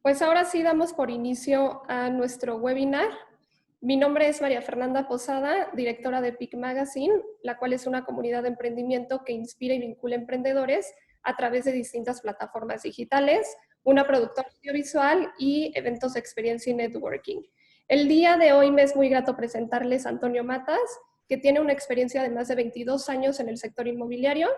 Pues ahora sí damos por inicio a nuestro webinar. Mi nombre es María Fernanda Posada, directora de EPIC Magazine, la cual es una comunidad de emprendimiento que inspira y vincula emprendedores a través de distintas plataformas digitales, una productora audiovisual y eventos de experiencia y networking. El día de hoy me es muy grato presentarles a Antonio Matas, que tiene una experiencia de más de 22 años en el sector inmobiliario,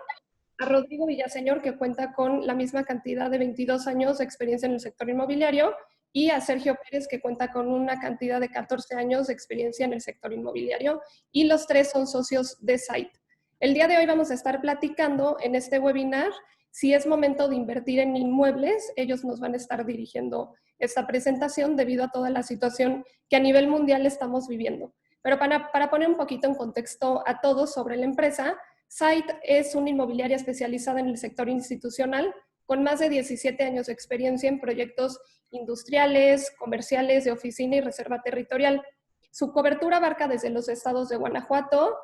a Rodrigo Villaseñor, que cuenta con la misma cantidad de 22 años de experiencia en el sector inmobiliario, y a Sergio Pérez, que cuenta con una cantidad de 14 años de experiencia en el sector inmobiliario, y los tres son socios de Site. El día de hoy vamos a estar platicando en este webinar si es momento de invertir en inmuebles. Ellos nos van a estar dirigiendo esta presentación debido a toda la situación que a nivel mundial estamos viviendo. Pero para poner un poquito en contexto a todos sobre la empresa, Site es una inmobiliaria especializada en el sector institucional con más de 17 años de experiencia en proyectos industriales, comerciales, de oficina y reserva territorial. Su cobertura abarca desde los estados de Guanajuato,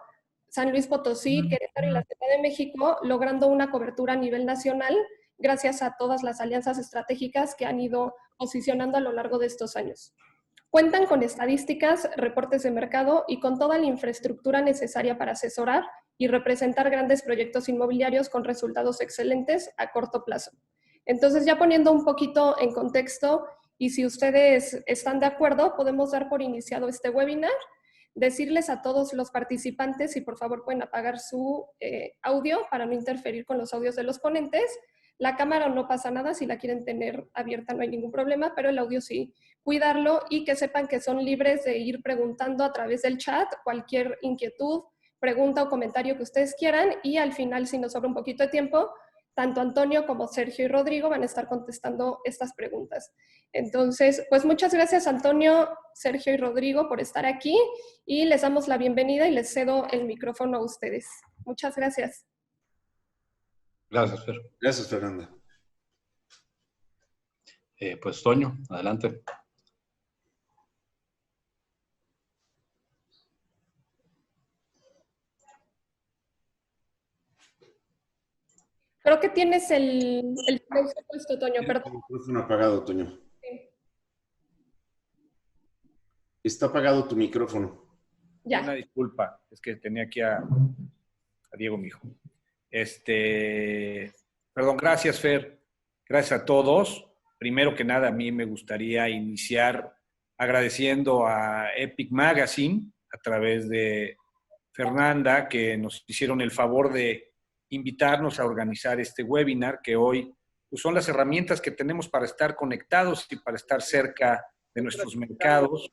San Luis Potosí, Querétaro y la Ciudad de México, logrando una cobertura a nivel nacional gracias a todas las alianzas estratégicas que han ido posicionando a lo largo de estos años. Cuentan con estadísticas, reportes de mercado y con toda la infraestructura necesaria para asesorar y representar grandes proyectos inmobiliarios con resultados excelentes a corto plazo. Entonces, ya poniendo un poquito en contexto, y si ustedes están de acuerdo, podemos dar por iniciado este webinar, decirles a todos los participantes si por favor pueden apagar su audio para no interferir con los audios de los ponentes. La cámara no pasa nada, si la quieren tener abierta no hay ningún problema, pero el audio sí, cuidarlo, y que sepan que son libres de ir preguntando a través del chat cualquier inquietud, pregunta o comentario que ustedes quieran, y al final, si nos sobra un poquito de tiempo, tanto Antonio como Sergio y Rodrigo van a estar contestando estas preguntas. Entonces, pues muchas gracias Antonio, Sergio y Rodrigo por estar aquí, y les damos la bienvenida y les cedo el micrófono a ustedes. Muchas gracias. Gracias, Fer. Gracias, Fernanda. Pues Toño, adelante. Creo que tienes el puesto, Toño, perdón. El micrófono apagado, Toño. Sí. Está apagado tu micrófono. Ya. Una disculpa, es que tenía aquí a Diego, mi hijo. Perdón, gracias, Fer. Gracias a todos. Primero que nada, a mí me gustaría iniciar agradeciendo a EPIC Magazine, a través de Fernanda, que nos hicieron el favor de invitarnos a organizar este webinar, que hoy pues, son las herramientas que tenemos para estar conectados y para estar cerca de nuestros mercados,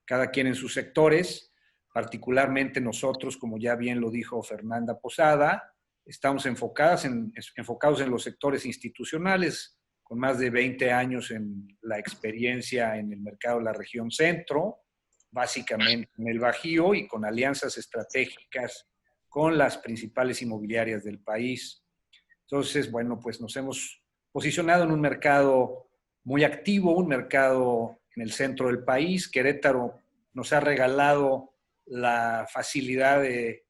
cada quien en sus sectores. Particularmente nosotros, como ya bien lo dijo Fernanda Posada, estamos enfocados en los sectores institucionales, con más de 20 años en la experiencia en el mercado de la región centro, básicamente en el Bajío, y con alianzas estratégicas con las principales inmobiliarias del país. Entonces, bueno, pues nos hemos posicionado en un mercado muy activo, un mercado en el centro del país. Querétaro nos ha regalado la facilidad de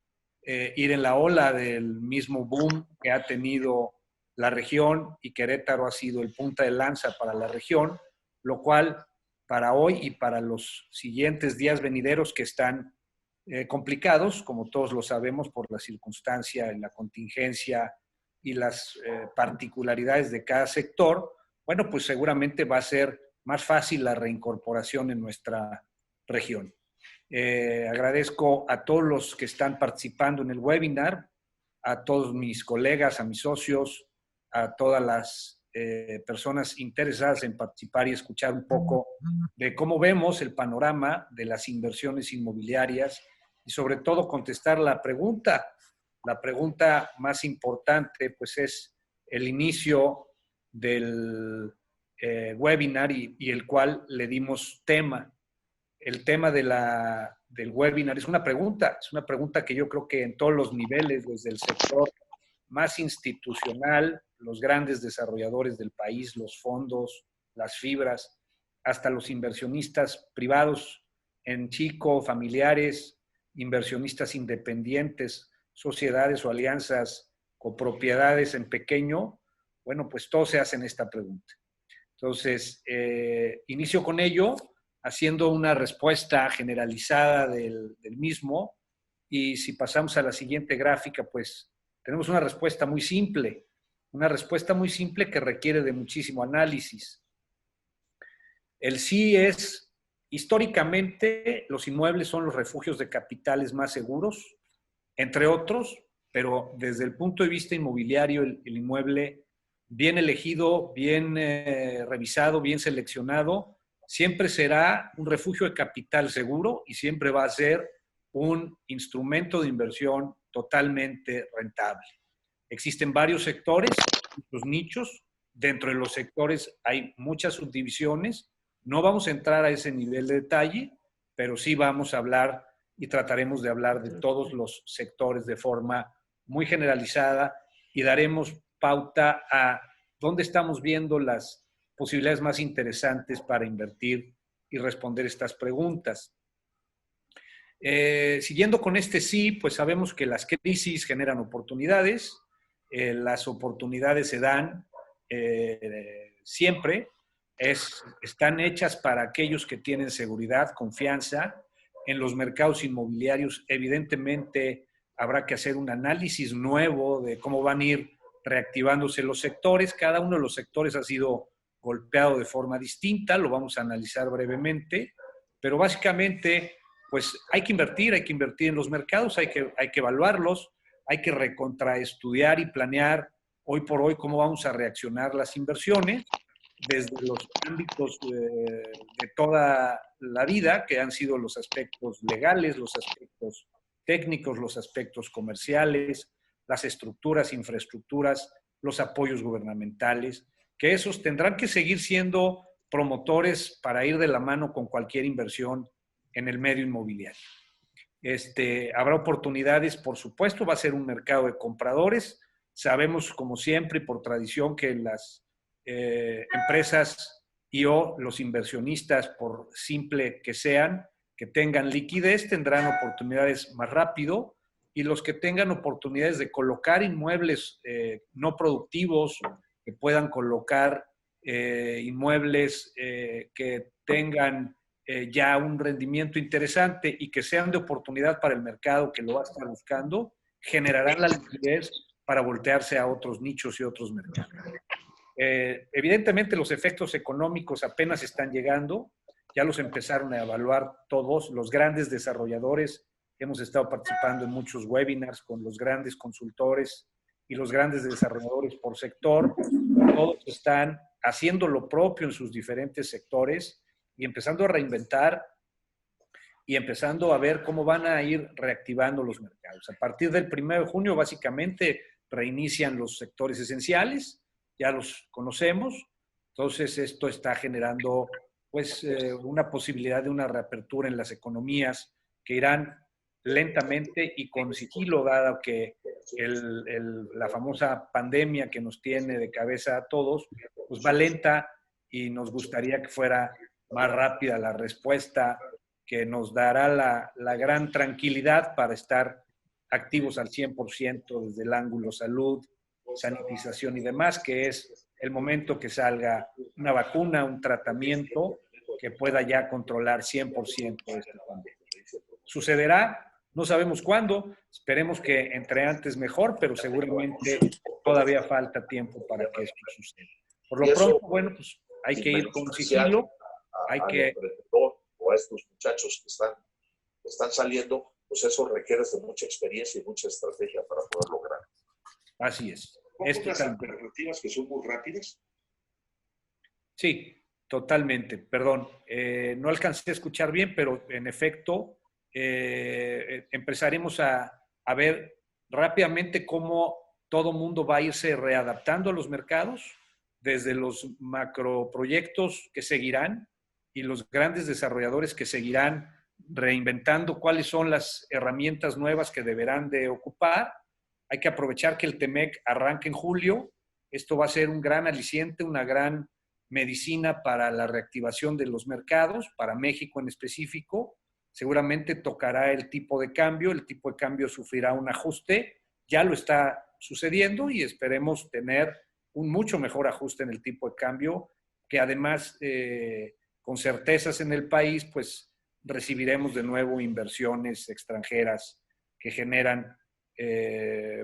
ir en la ola del mismo boom que ha tenido la región, y Querétaro ha sido el punta de lanza para la región, lo cual para hoy y para los siguientes días venideros, que están complicados, como todos lo sabemos, por la circunstancia, la contingencia y las particularidades de cada sector, bueno, pues seguramente va a ser más fácil la reincorporación en nuestra región. Agradezco a todos los que están participando en el webinar, a todos mis colegas, a mis socios, a todas las personas interesadas en participar y escuchar un poco de cómo vemos el panorama de las inversiones inmobiliarias, y sobre todo contestar la pregunta más importante, pues es el inicio del webinar, y el cual le dimos tema. El tema del webinar es una pregunta que yo creo que en todos los niveles, desde el sector más institucional, los grandes desarrolladores del país, los fondos, las fibras, hasta los inversionistas privados en chico, familiares, inversionistas independientes, sociedades o alianzas copropiedades en pequeño, bueno, pues todos se hacen esta pregunta. Entonces, inicio con ello, haciendo una respuesta generalizada del mismo. Y si pasamos a la siguiente gráfica, pues tenemos una respuesta muy simple que requiere de muchísimo análisis. El sí es, históricamente, los inmuebles son los refugios de capitales más seguros, entre otros, pero desde el punto de vista inmobiliario, el inmueble bien elegido, bien revisado, bien seleccionado, siempre será un refugio de capital seguro y siempre va a ser un instrumento de inversión totalmente rentable. Existen varios sectores, muchos nichos. Dentro de los sectores hay muchas subdivisiones. No vamos a entrar a ese nivel de detalle, pero sí vamos a hablar y trataremos de hablar de todos los sectores de forma muy generalizada y daremos pauta a dónde estamos viendo las posibilidades más interesantes para invertir y responder estas preguntas. Siguiendo con este sí, pues sabemos que las crisis generan oportunidades, las oportunidades se dan siempre, están hechas para aquellos que tienen seguridad, confianza. En los mercados inmobiliarios, evidentemente, habrá que hacer un análisis nuevo de cómo van a ir reactivándose los sectores. Cada uno de los sectores ha sido golpeado de forma distinta, lo vamos a analizar brevemente, pero básicamente, pues hay que invertir en los mercados, hay que evaluarlos, hay que recontraestudiar y planear hoy por hoy cómo vamos a reaccionar las inversiones desde los ámbitos de toda la vida, que han sido los aspectos legales, los aspectos técnicos, los aspectos comerciales, las estructuras, infraestructuras, los apoyos gubernamentales, que esos tendrán que seguir siendo promotores para ir de la mano con cualquier inversión en el medio inmobiliario. Habrá oportunidades, por supuesto, va a ser un mercado de compradores. Sabemos, como siempre y por tradición, que las empresas o los inversionistas, por simple que sean, que tengan liquidez, tendrán oportunidades más rápido, y los que tengan oportunidades de colocar inmuebles no productivos, que puedan colocar inmuebles que tengan ya un rendimiento interesante y que sean de oportunidad para el mercado que lo va a estar buscando, generarán la liquidez para voltearse a otros nichos y otros mercados. Evidentemente los efectos económicos apenas están llegando, ya los empezaron a evaluar todos los grandes desarrolladores. Hemos estado participando en muchos webinars con los grandes consultores y los grandes desarrolladores por sector. Todos están haciendo lo propio en sus diferentes sectores y empezando a reinventar y empezando a ver cómo van a ir reactivando los mercados. A partir del 1 de junio, básicamente, reinician los sectores esenciales, ya los conocemos. Entonces, esto está generando pues, una posibilidad de una reapertura en las economías que irán lentamente y con sigilo, dado que la famosa pandemia que nos tiene de cabeza a todos, pues va lenta y nos gustaría que fuera más rápida la respuesta que nos dará la gran tranquilidad para estar activos al 100% desde el ángulo salud, sanitización y demás, que es el momento que salga una vacuna, un tratamiento que pueda ya controlar 100% esta pandemia. Sucederá, no sabemos cuándo, esperemos que entre antes mejor, pero seguramente todavía falta tiempo para que esto suceda. Por lo pronto, bueno, pues hay que ir con sigilo, hay que... O a estos muchachos que están saliendo, pues eso requiere de mucha experiencia y mucha estrategia para poder lograr. Así es. ¿Estas alternativas que son muy rápidas? Sí, totalmente. Perdón, no alcancé a escuchar bien, pero en efecto empezaremos a ver rápidamente cómo todo mundo va a irse readaptando a los mercados, desde los macroproyectos que seguirán y los grandes desarrolladores que seguirán reinventando cuáles son las herramientas nuevas que deberán de ocupar. Hay que aprovechar que el TEMEC arranque en julio. Esto va a ser un gran aliciente, una gran medicina para la reactivación de los mercados, para México en específico. Seguramente tocará el tipo de cambio sufrirá un ajuste, ya lo está sucediendo y esperemos tener un mucho mejor ajuste en el tipo de cambio que además, con certezas en el país, pues recibiremos de nuevo inversiones extranjeras que generan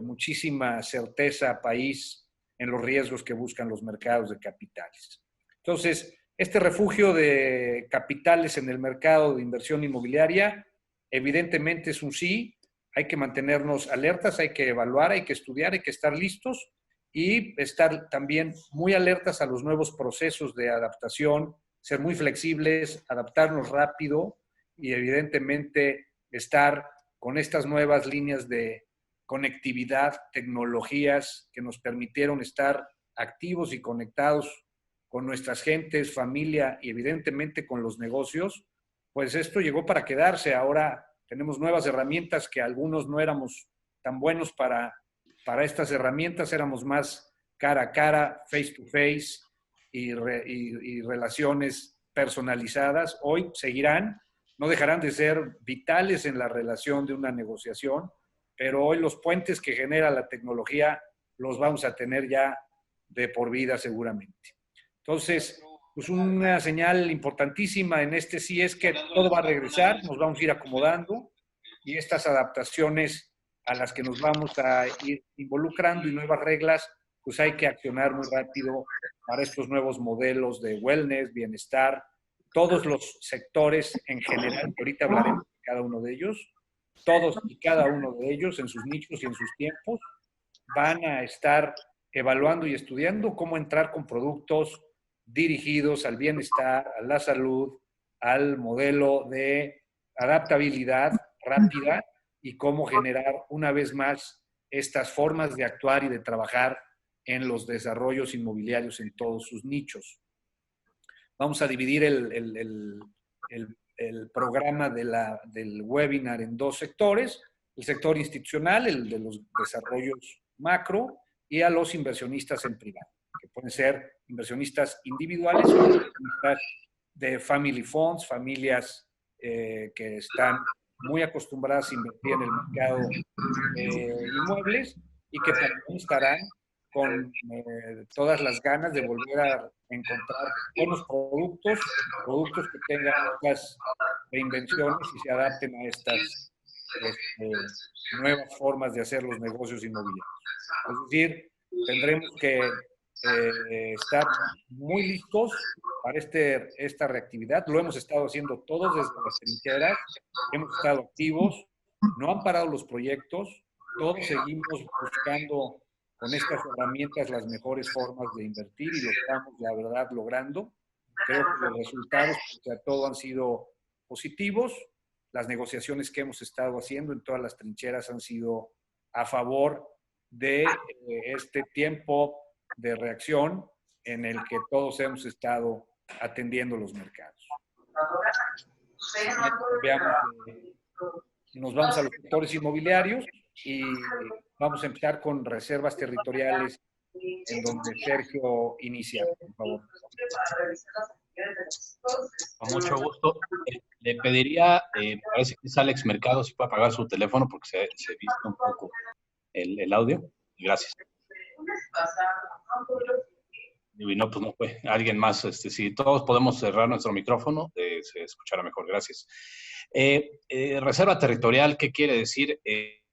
muchísima certeza país en los riesgos que buscan los mercados de capitales. Entonces, este refugio de capitales en el mercado de inversión inmobiliaria evidentemente es un sí. Hay que mantenernos alertas, hay que evaluar, hay que estudiar, hay que estar listos y estar también muy alertas a los nuevos procesos de adaptación, ser muy flexibles, adaptarnos rápido y evidentemente estar con estas nuevas líneas de conectividad, tecnologías que nos permitieron estar activos y conectados con nuestras gentes, familia y evidentemente con los negocios, pues esto llegó para quedarse. Ahora tenemos nuevas herramientas que algunos no éramos tan buenos para estas herramientas, éramos más cara a cara, face to face y relaciones personalizadas. Hoy seguirán, no dejarán de ser vitales en la relación de una negociación, pero hoy los puentes que genera la tecnología los vamos a tener ya de por vida seguramente. Entonces, pues una señal importantísima en este sí es que todo va a regresar, nos vamos a ir acomodando y estas adaptaciones a las que nos vamos a ir involucrando y nuevas reglas, pues hay que accionar muy rápido para estos nuevos modelos de wellness, bienestar, todos los sectores en general, que ahorita hablaremos de cada uno de ellos, todos y cada uno de ellos en sus nichos y en sus tiempos van a estar evaluando y estudiando cómo entrar con productos dirigidos al bienestar, a la salud, al modelo de adaptabilidad rápida y cómo generar una vez más estas formas de actuar y de trabajar en los desarrollos inmobiliarios en todos sus nichos. Vamos a dividir el programa del webinar en dos sectores: el sector institucional, el de los desarrollos macro, y a los inversionistas en privado, que pueden ser inversionistas individuales o inversionistas de family funds, familias que están muy acostumbradas a invertir en el mercado de inmuebles y que también estarán con todas las ganas de volver a encontrar buenos productos que tengan estas reinvenciones y se adapten a estas nuevas formas de hacer los negocios inmobiliarios. Es decir, tendremos que estar muy listos para esta reactividad. Lo hemos estado haciendo todos desde las trincheras, hemos estado activos, no han parado los proyectos, todos seguimos buscando con estas herramientas las mejores formas de invertir y lo estamos, la verdad, logrando. Creo que los resultados, pues, a todo han sido positivos. Las negociaciones que hemos estado haciendo en todas las trincheras han sido a favor de este tiempo de reacción en el que todos hemos estado atendiendo los mercados. Nos vamos a los sectores inmobiliarios y vamos a empezar con reservas territoriales, en donde Sergio inicia, por favor. Con mucho gusto. Le pediría, parece que es Alex Mercado, si puede apagar su teléfono porque se viste un poco el audio. Gracias. Y no, pues no fue. Alguien más, si todos podemos cerrar nuestro micrófono, se escuchará mejor. Gracias. Reserva territorial, ¿qué quiere decir?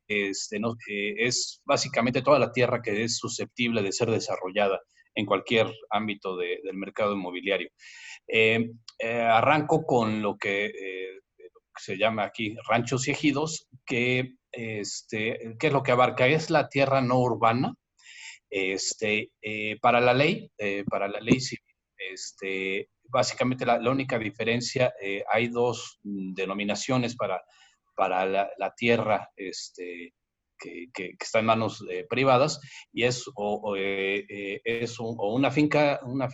Es básicamente toda la tierra que es susceptible de ser desarrollada en cualquier ámbito del mercado inmobiliario. Arranco con lo que se llama aquí ranchos y ejidos, ¿qué es lo que abarca? Es la tierra no urbana. Para la ley civil, básicamente la única diferencia, hay dos denominaciones para la tierra que está en manos privadas, y es una finca, ¿cómo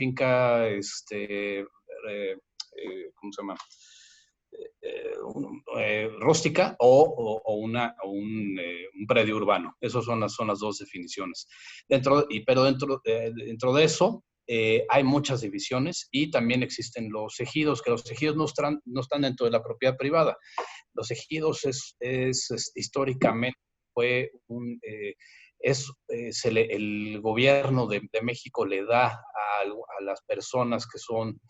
se llama? Rústica o un predio urbano. Esas son las dos definiciones. Pero dentro de eso hay muchas divisiones y también existen los ejidos, que los ejidos no están dentro de la propiedad privada. Los ejidos históricamente fue el gobierno de México le da a las personas que son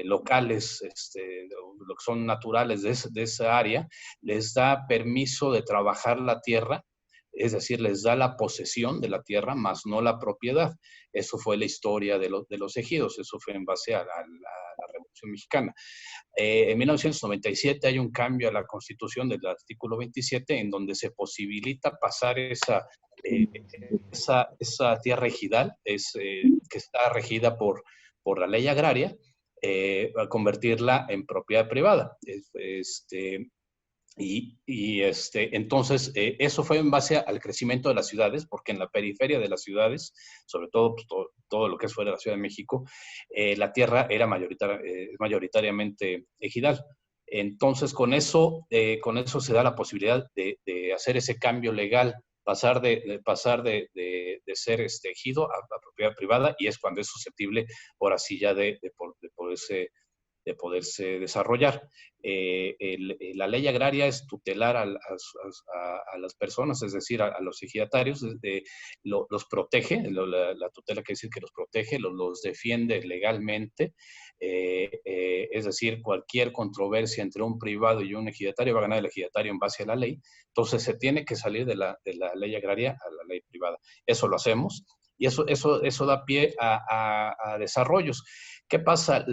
locales, lo que son naturales de esa área, les da permiso de trabajar la tierra, es decir, les da la posesión de la tierra, más no la propiedad. Eso fue la historia de los ejidos, eso fue en base a la Revolución Mexicana. En 1997 hay un cambio a la Constitución del artículo 27 en donde se posibilita pasar esa tierra ejidal, que está regida por la ley agraria, a convertirla en propiedad privada. Entonces, eso fue en base al crecimiento de las ciudades, porque en la periferia de las ciudades, sobre todo pues, todo lo que es fuera de la Ciudad de México, la tierra era mayoritariamente ejidal. Entonces, con eso se da la posibilidad de hacer ese cambio legal, pasar de ser ejido a propiedad privada, y es cuando es susceptible, ahora sí, ya de poderse desarrollar. La ley agraria es tutelar a las personas, es decir, a los ejidatarios, los protege, la tutela quiere decir que los protege, los defiende legalmente, es decir, cualquier controversia entre un privado y un ejidatario va a ganar el ejidatario en base a la ley. Entonces se tiene que salir de la ley agraria a la ley privada. Eso lo hacemos, y eso da pie a desarrollos. ¿Qué pasa?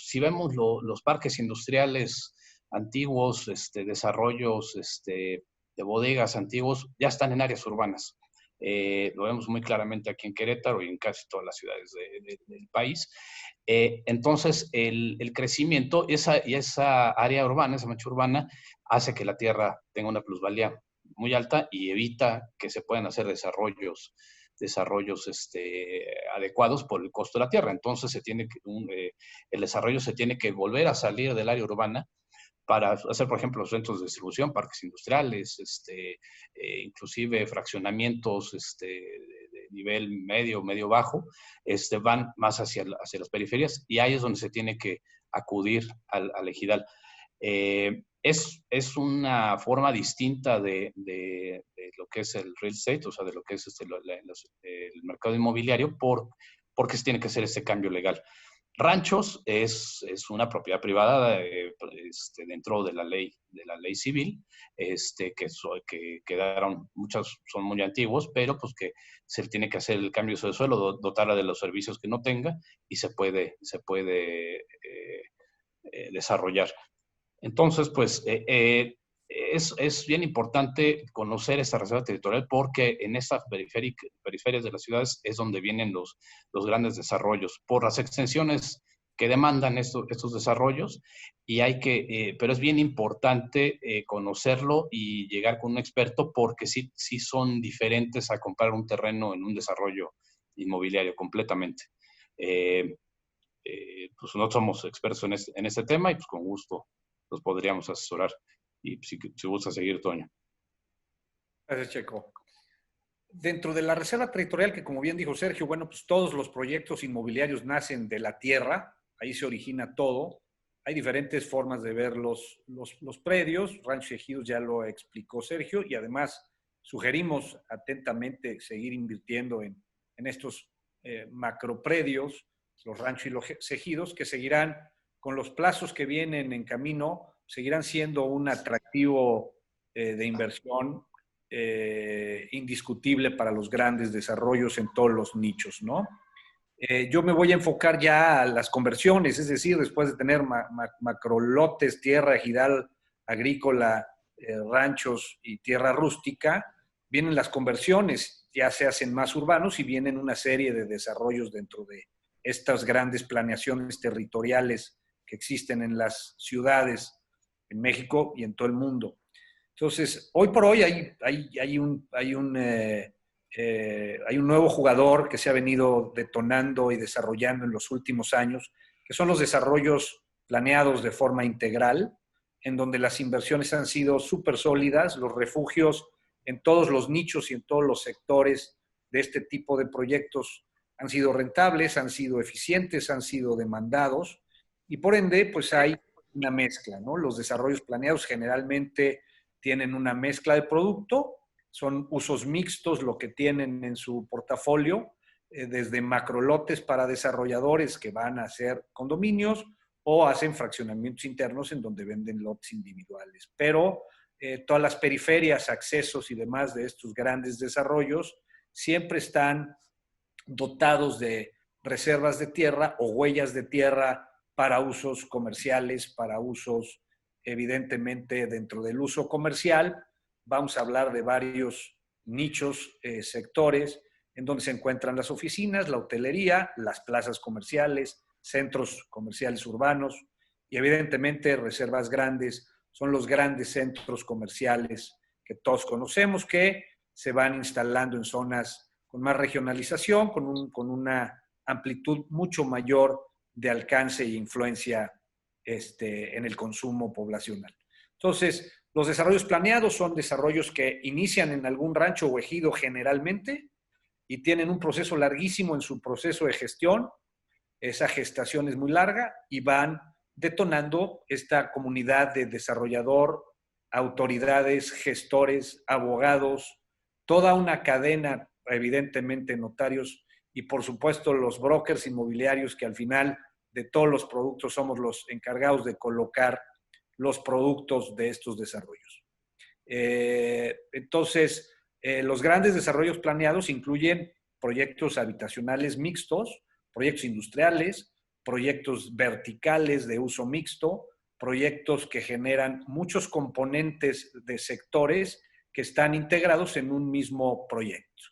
Si vemos los parques industriales antiguos, desarrollos de bodegas antiguos, ya están en áreas urbanas. Lo vemos muy claramente aquí en Querétaro y en casi todas las ciudades del país. Entonces, el crecimiento y esa área urbana, esa mancha urbana, hace que la tierra tenga una plusvalía muy alta y evita que se puedan hacer desarrollos adecuados por el costo de la tierra. Entonces el desarrollo se tiene que volver a salir del área urbana para hacer, por ejemplo, centros de distribución, parques industriales, inclusive fraccionamientos de nivel medio bajo, van más hacia las periferias, y ahí es donde se tiene que acudir al ejidal. Es una forma distinta de lo que es el real estate, o sea, de lo que es el mercado inmobiliario, porque se tiene que hacer este cambio legal. Ranchos es una propiedad privada dentro de la ley civil, que quedaron, muchos son muy antiguos, pero pues que se tiene que hacer el cambio de suelo, dotarla de los servicios que no tenga, y se puede desarrollar. Entonces, pues, es bien importante conocer esta reserva territorial, porque en estas periferias de las ciudades es donde vienen los grandes desarrollos, por las extensiones que demandan estos desarrollos, pero es bien importante conocerlo y llegar con un experto, porque sí son diferentes a comprar un terreno en un desarrollo inmobiliario completamente. Pues no somos expertos en este tema, y pues con gusto los podríamos asesorar. Y si gusta seguir, Toño. Gracias, Checo. Dentro de la reserva territorial, que como bien dijo Sergio, bueno, pues todos los proyectos inmobiliarios nacen de la tierra, ahí se origina todo. Hay diferentes formas de ver los predios, ranchos y ejidos, ya lo explicó Sergio, y además sugerimos atentamente seguir invirtiendo en estos macropredios, los ranchos y los ejidos, que seguirán, con los plazos que vienen en camino, seguirán siendo un atractivo de inversión indiscutible para los grandes desarrollos en todos los nichos, ¿no? Yo me voy a enfocar ya a las conversiones, es decir, después de tener macrolotes, tierra ejidal, agrícola, ranchos y tierra rústica, vienen las conversiones, ya se hacen más urbanos, y vienen una serie de desarrollos dentro de estas grandes planeaciones territoriales que existen en las ciudades en México y en todo el mundo. Entonces, hoy por hoy hay un nuevo jugador que se ha venido detonando y desarrollando en los últimos años, que son los desarrollos planeados de forma integral, en donde las inversiones han sido súper sólidas, los refugios en todos los nichos y en todos los sectores de este tipo de proyectos han sido rentables, han sido eficientes, han sido demandados, y por ende, pues hay una mezcla, ¿no? Los desarrollos planeados generalmente tienen una mezcla de producto, son usos mixtos lo que tienen en su portafolio, desde macrolotes para desarrolladores que van a hacer condominios o hacen fraccionamientos internos en donde venden lotes individuales. Pero todas las periferias, accesos y demás de estos grandes desarrollos siempre están dotados de reservas de tierra o huellas de tierra para usos comerciales, para usos evidentemente dentro del uso comercial. Vamos a hablar de varios nichos, sectores, en donde se encuentran las oficinas, la hotelería, las plazas comerciales, centros comerciales urbanos y evidentemente reservas grandes son los grandes centros comerciales que todos conocemos, que se van instalando en zonas con más regionalización, con una amplitud mucho mayor de alcance e influencia en el consumo poblacional. Entonces, los desarrollos planeados son desarrollos que inician en algún rancho o ejido generalmente y tienen un proceso larguísimo en su proceso de gestión. Esa gestación es muy larga y van detonando esta comunidad de desarrollador, autoridades, gestores, abogados, toda una cadena, evidentemente notarios y por supuesto los brokers inmobiliarios que al final de todos los productos somos los encargados de colocar los productos de estos desarrollos. Entonces, los grandes desarrollos planeados incluyen proyectos habitacionales mixtos, proyectos industriales, proyectos verticales de uso mixto, proyectos que generan muchos componentes de sectores que están integrados en un mismo proyecto.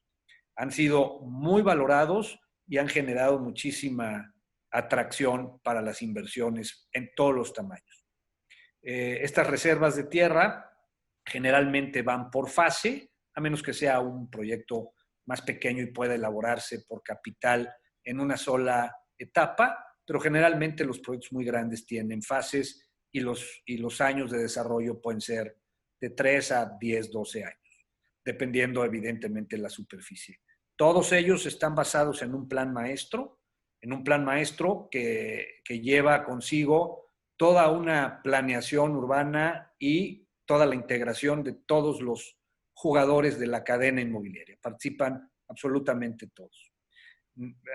Han sido muy valorados y han generado muchísima atracción para las inversiones en todos los tamaños. Estas reservas de tierra generalmente van por fase, a menos que sea un proyecto más pequeño y pueda elaborarse por capital en una sola etapa, pero generalmente los proyectos muy grandes tienen fases y los años de desarrollo pueden ser de 3 a 10, 12 años, dependiendo evidentemente de la superficie. Todos ellos están basados en un plan maestro que lleva consigo toda una planeación urbana y toda la integración de todos los jugadores de la cadena inmobiliaria. Participan absolutamente todos.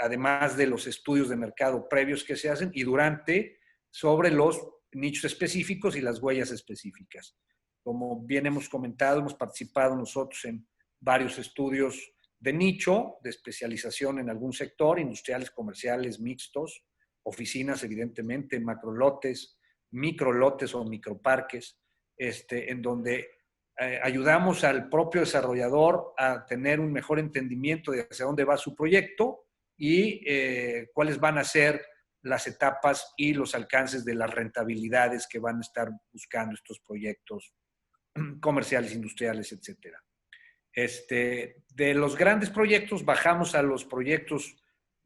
Además de los estudios de mercado previos que se hacen y durante sobre los nichos específicos y las huellas específicas. Como bien hemos comentado, hemos participado nosotros en varios estudios de nicho, de especialización en algún sector, industriales, comerciales, mixtos, oficinas, evidentemente, macrolotes, microlotes o microparques, en donde ayudamos al propio desarrollador a tener un mejor entendimiento de hacia dónde va su proyecto y cuáles van a ser las etapas y los alcances de las rentabilidades que van a estar buscando estos proyectos comerciales, industriales, etcétera. De los grandes proyectos bajamos a los proyectos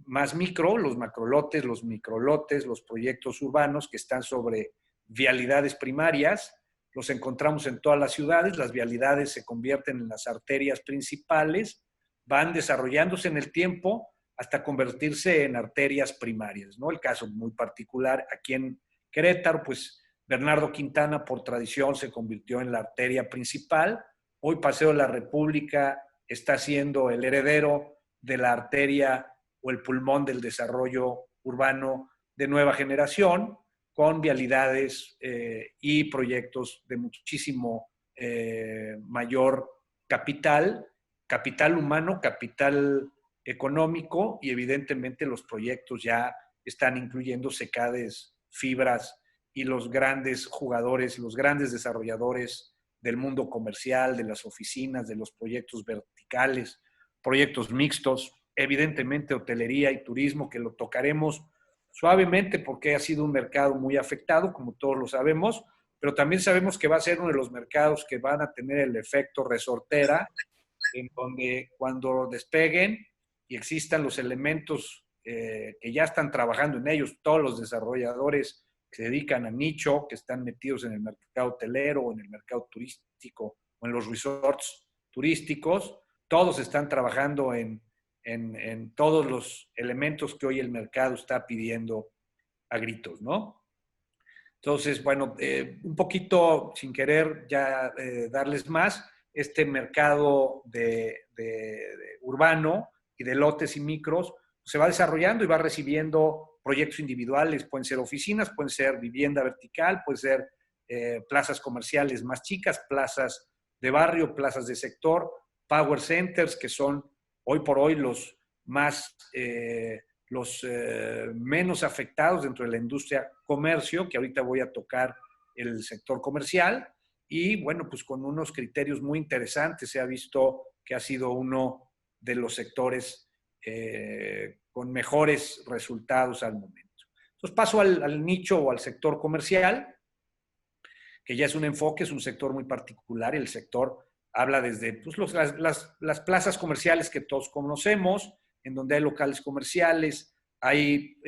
más micro, los macrolotes, los microlotes, los proyectos urbanos que están sobre vialidades primarias. Los encontramos en todas las ciudades, las vialidades se convierten en las arterias principales, van desarrollándose en el tiempo hasta convertirse en arterias primarias, ¿no? El caso muy particular aquí en Querétaro, pues Bernardo Quintana por tradición se convirtió en la arteria principal. Hoy Paseo de la República está siendo el heredero de la arteria o el pulmón del desarrollo urbano de nueva generación, con vialidades y proyectos de muchísimo mayor capital humano, capital económico y evidentemente los proyectos ya están incluyendo secades, fibras y los grandes jugadores, los grandes desarrolladores del mundo comercial, de las oficinas, de los proyectos verticales, proyectos mixtos, evidentemente hotelería y turismo, que lo tocaremos suavemente porque ha sido un mercado muy afectado, como todos lo sabemos, pero también sabemos que va a ser uno de los mercados que van a tener el efecto resortera, en donde cuando despeguen y existan los elementos que ya están trabajando en ellos, todos los desarrolladores que se dedican a nicho, que están metidos en el mercado hotelero o en el mercado turístico o en los resorts turísticos, todos están trabajando en todos los elementos que hoy el mercado está pidiendo a gritos, ¿no? Entonces, bueno, un poquito sin querer ya darles más, este mercado urbano y de lotes y micros se va desarrollando y va recibiendo proyectos individuales, pueden ser oficinas, pueden ser vivienda vertical, pueden ser plazas comerciales más chicas, plazas de barrio, plazas de sector, power centers, que son hoy por hoy los menos afectados dentro de la industria comercio, que ahorita voy a tocar el sector comercial, y bueno, pues con unos criterios muy interesantes. Se ha visto que ha sido uno de los sectores con mejores resultados al momento. Entonces paso al nicho o al sector comercial, que ya es un enfoque, es un sector muy particular. El sector habla desde pues, las plazas comerciales que todos conocemos, en donde hay locales comerciales, hay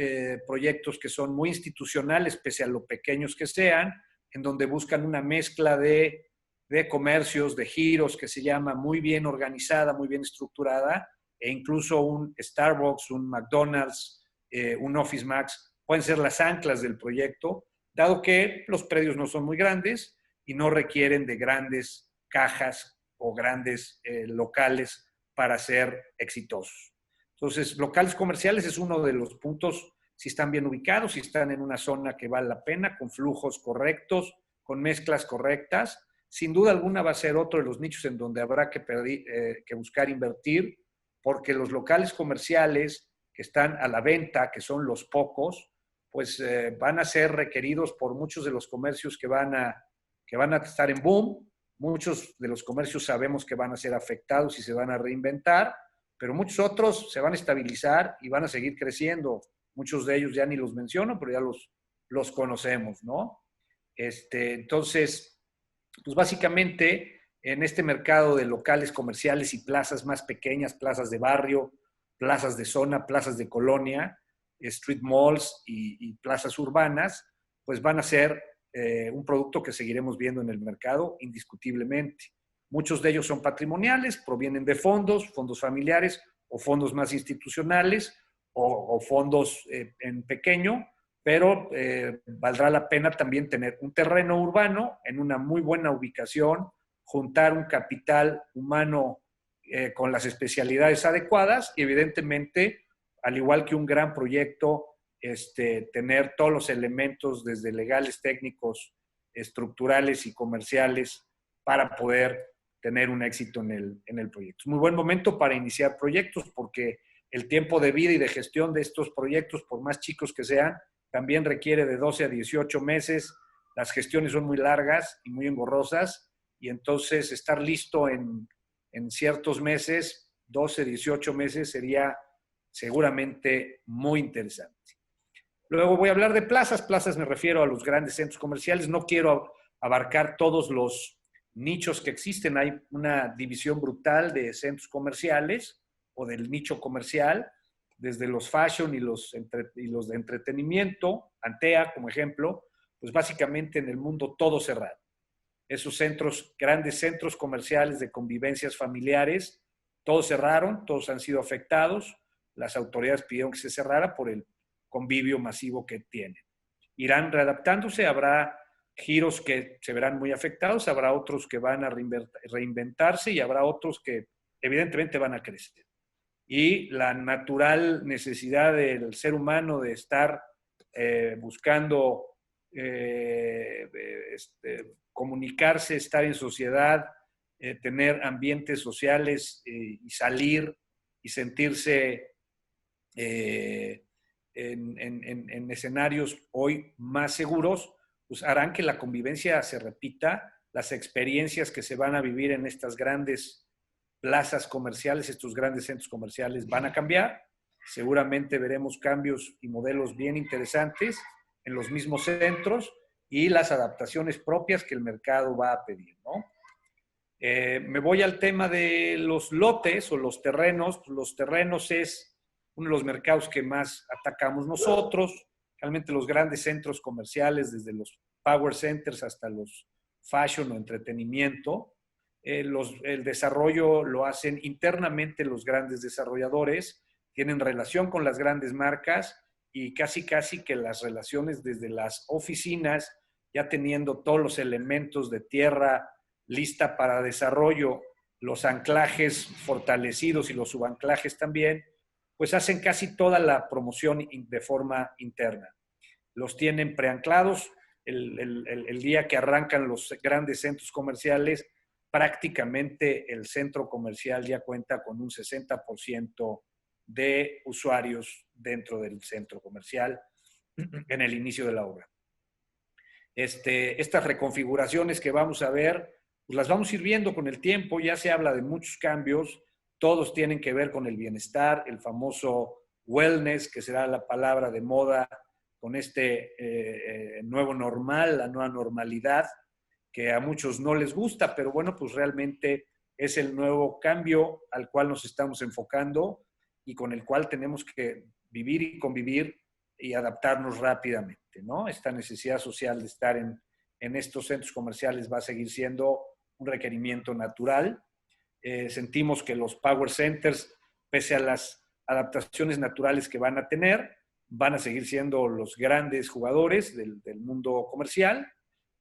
proyectos que son muy institucionales, pese a lo pequeños que sean, en donde buscan una mezcla de comercios, de giros, que se llama muy bien organizada, muy bien estructurada, e incluso un Starbucks, un McDonald's, un Office Max, pueden ser las anclas del proyecto, dado que los predios no son muy grandes y no requieren de grandes cajas o grandes locales para ser exitosos. Entonces, locales comerciales es uno de los puntos, si están bien ubicados, si están en una zona que vale la pena, con flujos correctos, con mezclas correctas. Sin duda alguna va a ser otro de los nichos en donde habrá que buscar invertir, porque los locales comerciales que están a la venta, que son los pocos, pues van a ser requeridos por muchos de los comercios que van a estar en boom. Muchos de los comercios sabemos que van a ser afectados y se van a reinventar, pero muchos otros se van a estabilizar y van a seguir creciendo. Muchos de ellos ya ni los menciono, pero ya los conocemos, ¿no? Entonces, pues básicamente en este mercado de locales comerciales y plazas más pequeñas, plazas de barrio, plazas de zona, plazas de colonia, street malls y plazas urbanas, pues van a ser un producto que seguiremos viendo en el mercado indiscutiblemente. Muchos de ellos son patrimoniales, provienen de fondos familiares o fondos más institucionales o fondos en pequeño, pero valdrá la pena también tener un terreno urbano en una muy buena ubicación, juntar un capital humano con las especialidades adecuadas y evidentemente, al igual que un gran proyecto, tener todos los elementos desde legales, técnicos, estructurales y comerciales para poder tener un éxito en el proyecto. Es muy buen momento para iniciar proyectos porque el tiempo de vida y de gestión de estos proyectos, por más chicos que sean, también requiere de 12 a 18 meses. Las gestiones son muy largas y muy engorrosas y entonces estar listo en ciertos meses, 12, 18 meses, sería seguramente muy interesante. Luego voy a hablar de plazas. Plazas me refiero a los grandes centros comerciales. No quiero abarcar todos los nichos que existen. Hay una división brutal de centros comerciales o del nicho comercial, desde los fashion y los de entretenimiento, Antea como ejemplo, pues básicamente en el mundo todo cerrado. Esos centros, grandes centros comerciales de convivencias familiares, todos cerraron, todos han sido afectados. Las autoridades pidieron que se cerrara por el convivio masivo que tienen. Irán readaptándose, habrá giros que se verán muy afectados, habrá otros que van a reinventarse y habrá otros que evidentemente van a crecer. Y la natural necesidad del ser humano de estar buscando comunicarse, estar en sociedad, tener ambientes sociales y salir y sentirse en escenarios hoy más seguros, pues harán que la convivencia se repita, las experiencias que se van a vivir en estas grandes plazas comerciales, estos grandes centros comerciales van a cambiar. Seguramente veremos cambios y modelos bien interesantes en los mismos centros y las adaptaciones propias que el mercado va a pedir, ¿no? Me voy al tema de los lotes o los terrenos. Los terrenos es uno de los mercados que más atacamos nosotros. Realmente los grandes centros comerciales, desde los power centers hasta los fashion o entretenimiento, el desarrollo lo hacen internamente los grandes desarrolladores, tienen relación con las grandes marcas y casi que las relaciones desde las oficinas, ya teniendo todos los elementos de tierra, lista para desarrollo, los anclajes fortalecidos y los subanclajes también, pues hacen casi toda la promoción de forma interna. Los tienen preanclados. El día que arrancan los grandes centros comerciales, prácticamente el centro comercial ya cuenta con un 60% de usuarios dentro del centro comercial en el inicio de la obra. Estas reconfiguraciones que vamos a ver, pues las vamos a ir viendo con el tiempo. Ya se habla de muchos cambios, todos tienen que ver con el bienestar, el famoso wellness, que será la palabra de moda con este nuevo normal, la nueva normalidad, que a muchos no les gusta, pero bueno, pues realmente es el nuevo cambio al cual nos estamos enfocando y con el cual tenemos que vivir y convivir y adaptarnos rápidamente, ¿no? Esta necesidad social de estar en estos centros comerciales va a seguir siendo un requerimiento natural. Sentimos que los power centers, pese a las adaptaciones naturales que van a tener, van a seguir siendo los grandes jugadores del mundo comercial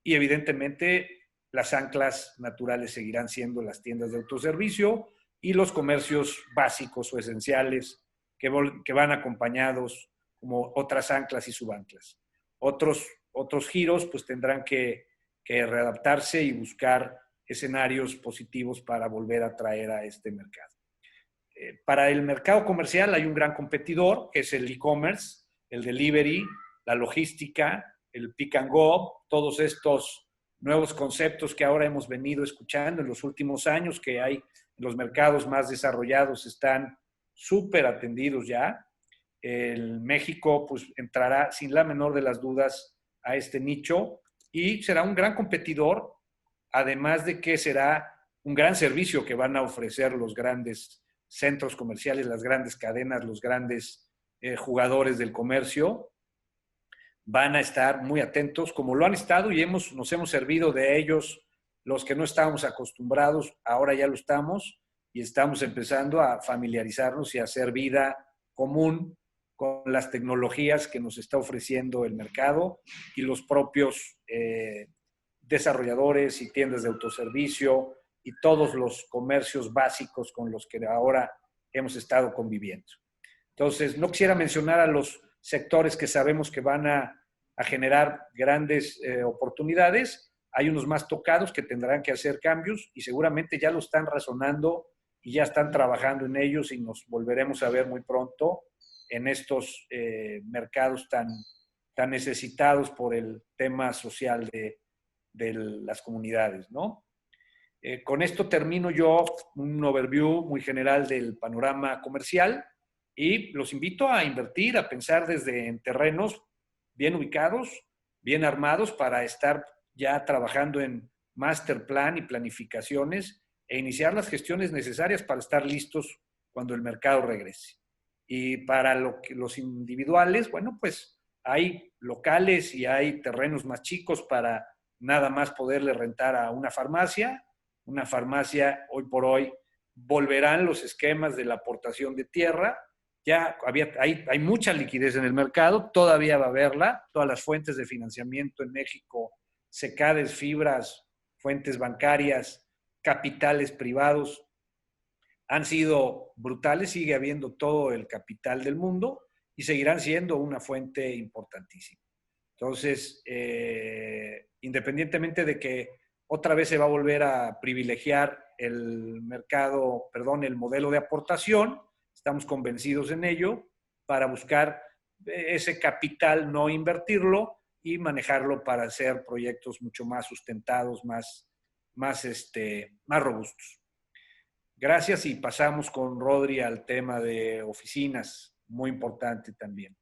y evidentemente las anclas naturales seguirán siendo las tiendas de autoservicio y los comercios básicos o esenciales que van acompañados como otras anclas y subanclas. Otros giros pues tendrán que readaptarse y buscar escenarios positivos para volver a atraer a este mercado. Para el mercado comercial hay un gran competidor, que es el e-commerce, el delivery, la logística, el pick and go, todos estos nuevos conceptos que ahora hemos venido escuchando en los últimos años, que hay en los mercados más desarrollados, están súper atendidos ya. El México pues entrará sin la menor de las dudas a este nicho y será un gran competidor, además de que será un gran servicio que van a ofrecer los grandes centros comerciales, las grandes cadenas, los grandes jugadores del comercio. Van a estar muy atentos, como lo han estado y nos hemos servido de ellos, los que no estábamos acostumbrados, ahora ya lo estamos y estamos empezando a familiarizarnos y a hacer vida común con las tecnologías que nos está ofreciendo el mercado y los propios desarrolladores y tiendas de autoservicio y todos los comercios básicos con los que ahora hemos estado conviviendo. Entonces, no quisiera mencionar a los sectores que sabemos que van a generar grandes oportunidades. Hay unos más tocados que tendrán que hacer cambios y seguramente ya lo están razonando y ya están trabajando en ellos y nos volveremos a ver muy pronto en estos mercados tan necesitados por el tema social de las comunidades, ¿no? Con esto termino yo un overview muy general del panorama comercial y los invito a invertir, a pensar desde en terrenos bien ubicados, bien armados para estar ya trabajando en master plan y planificaciones e iniciar las gestiones necesarias para estar listos cuando el mercado regrese. Y para los individuales, bueno, pues hay locales y hay terrenos más chicos para nada más poderle rentar a una farmacia. Una farmacia, hoy por hoy, volverán los esquemas de la aportación de tierra. Ya hay mucha liquidez en el mercado, todavía va a haberla. Todas las fuentes de financiamiento en México, SECADES, fibras, fuentes bancarias, capitales privados, han sido brutales. Sigue habiendo todo el capital del mundo y seguirán siendo una fuente importantísima. Entonces, independientemente de que otra vez se va a volver a privilegiar el modelo de aportación, estamos convencidos en ello, para buscar ese capital, no invertirlo y manejarlo para hacer proyectos mucho más sustentados, más robustos. Gracias y pasamos con Rodri al tema de oficinas, muy importante también,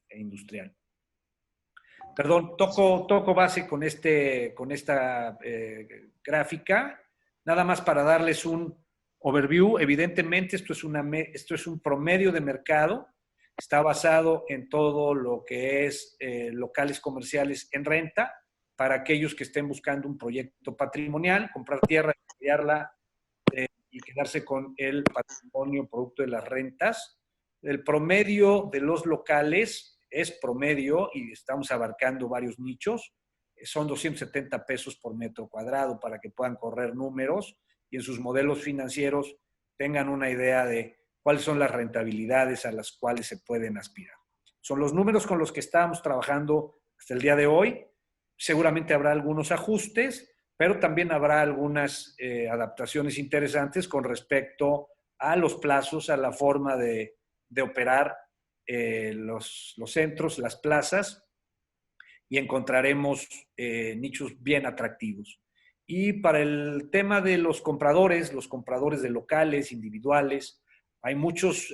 e industrial. Perdón, toco base con esta gráfica, nada más para darles un overview. Evidentemente, esto es un promedio de mercado, está basado en todo lo que es locales comerciales en renta, para aquellos que estén buscando un proyecto patrimonial, comprar tierra, estudiarla y quedarse con el patrimonio producto de las rentas. El promedio de los locales es promedio y estamos abarcando varios nichos. son 270 pesos por metro cuadrado para que puedan correr números y en sus modelos financieros tengan una idea de cuáles son las rentabilidades a las cuales se pueden aspirar. Son los números con los que estábamos trabajando hasta el día de hoy. Seguramente habrá algunos ajustes, pero también habrá algunas adaptaciones interesantes con respecto a los plazos, a la forma de operar los centros, las plazas, y encontraremos nichos bien atractivos. Y para el tema de los compradores de locales, individuales, hay muchos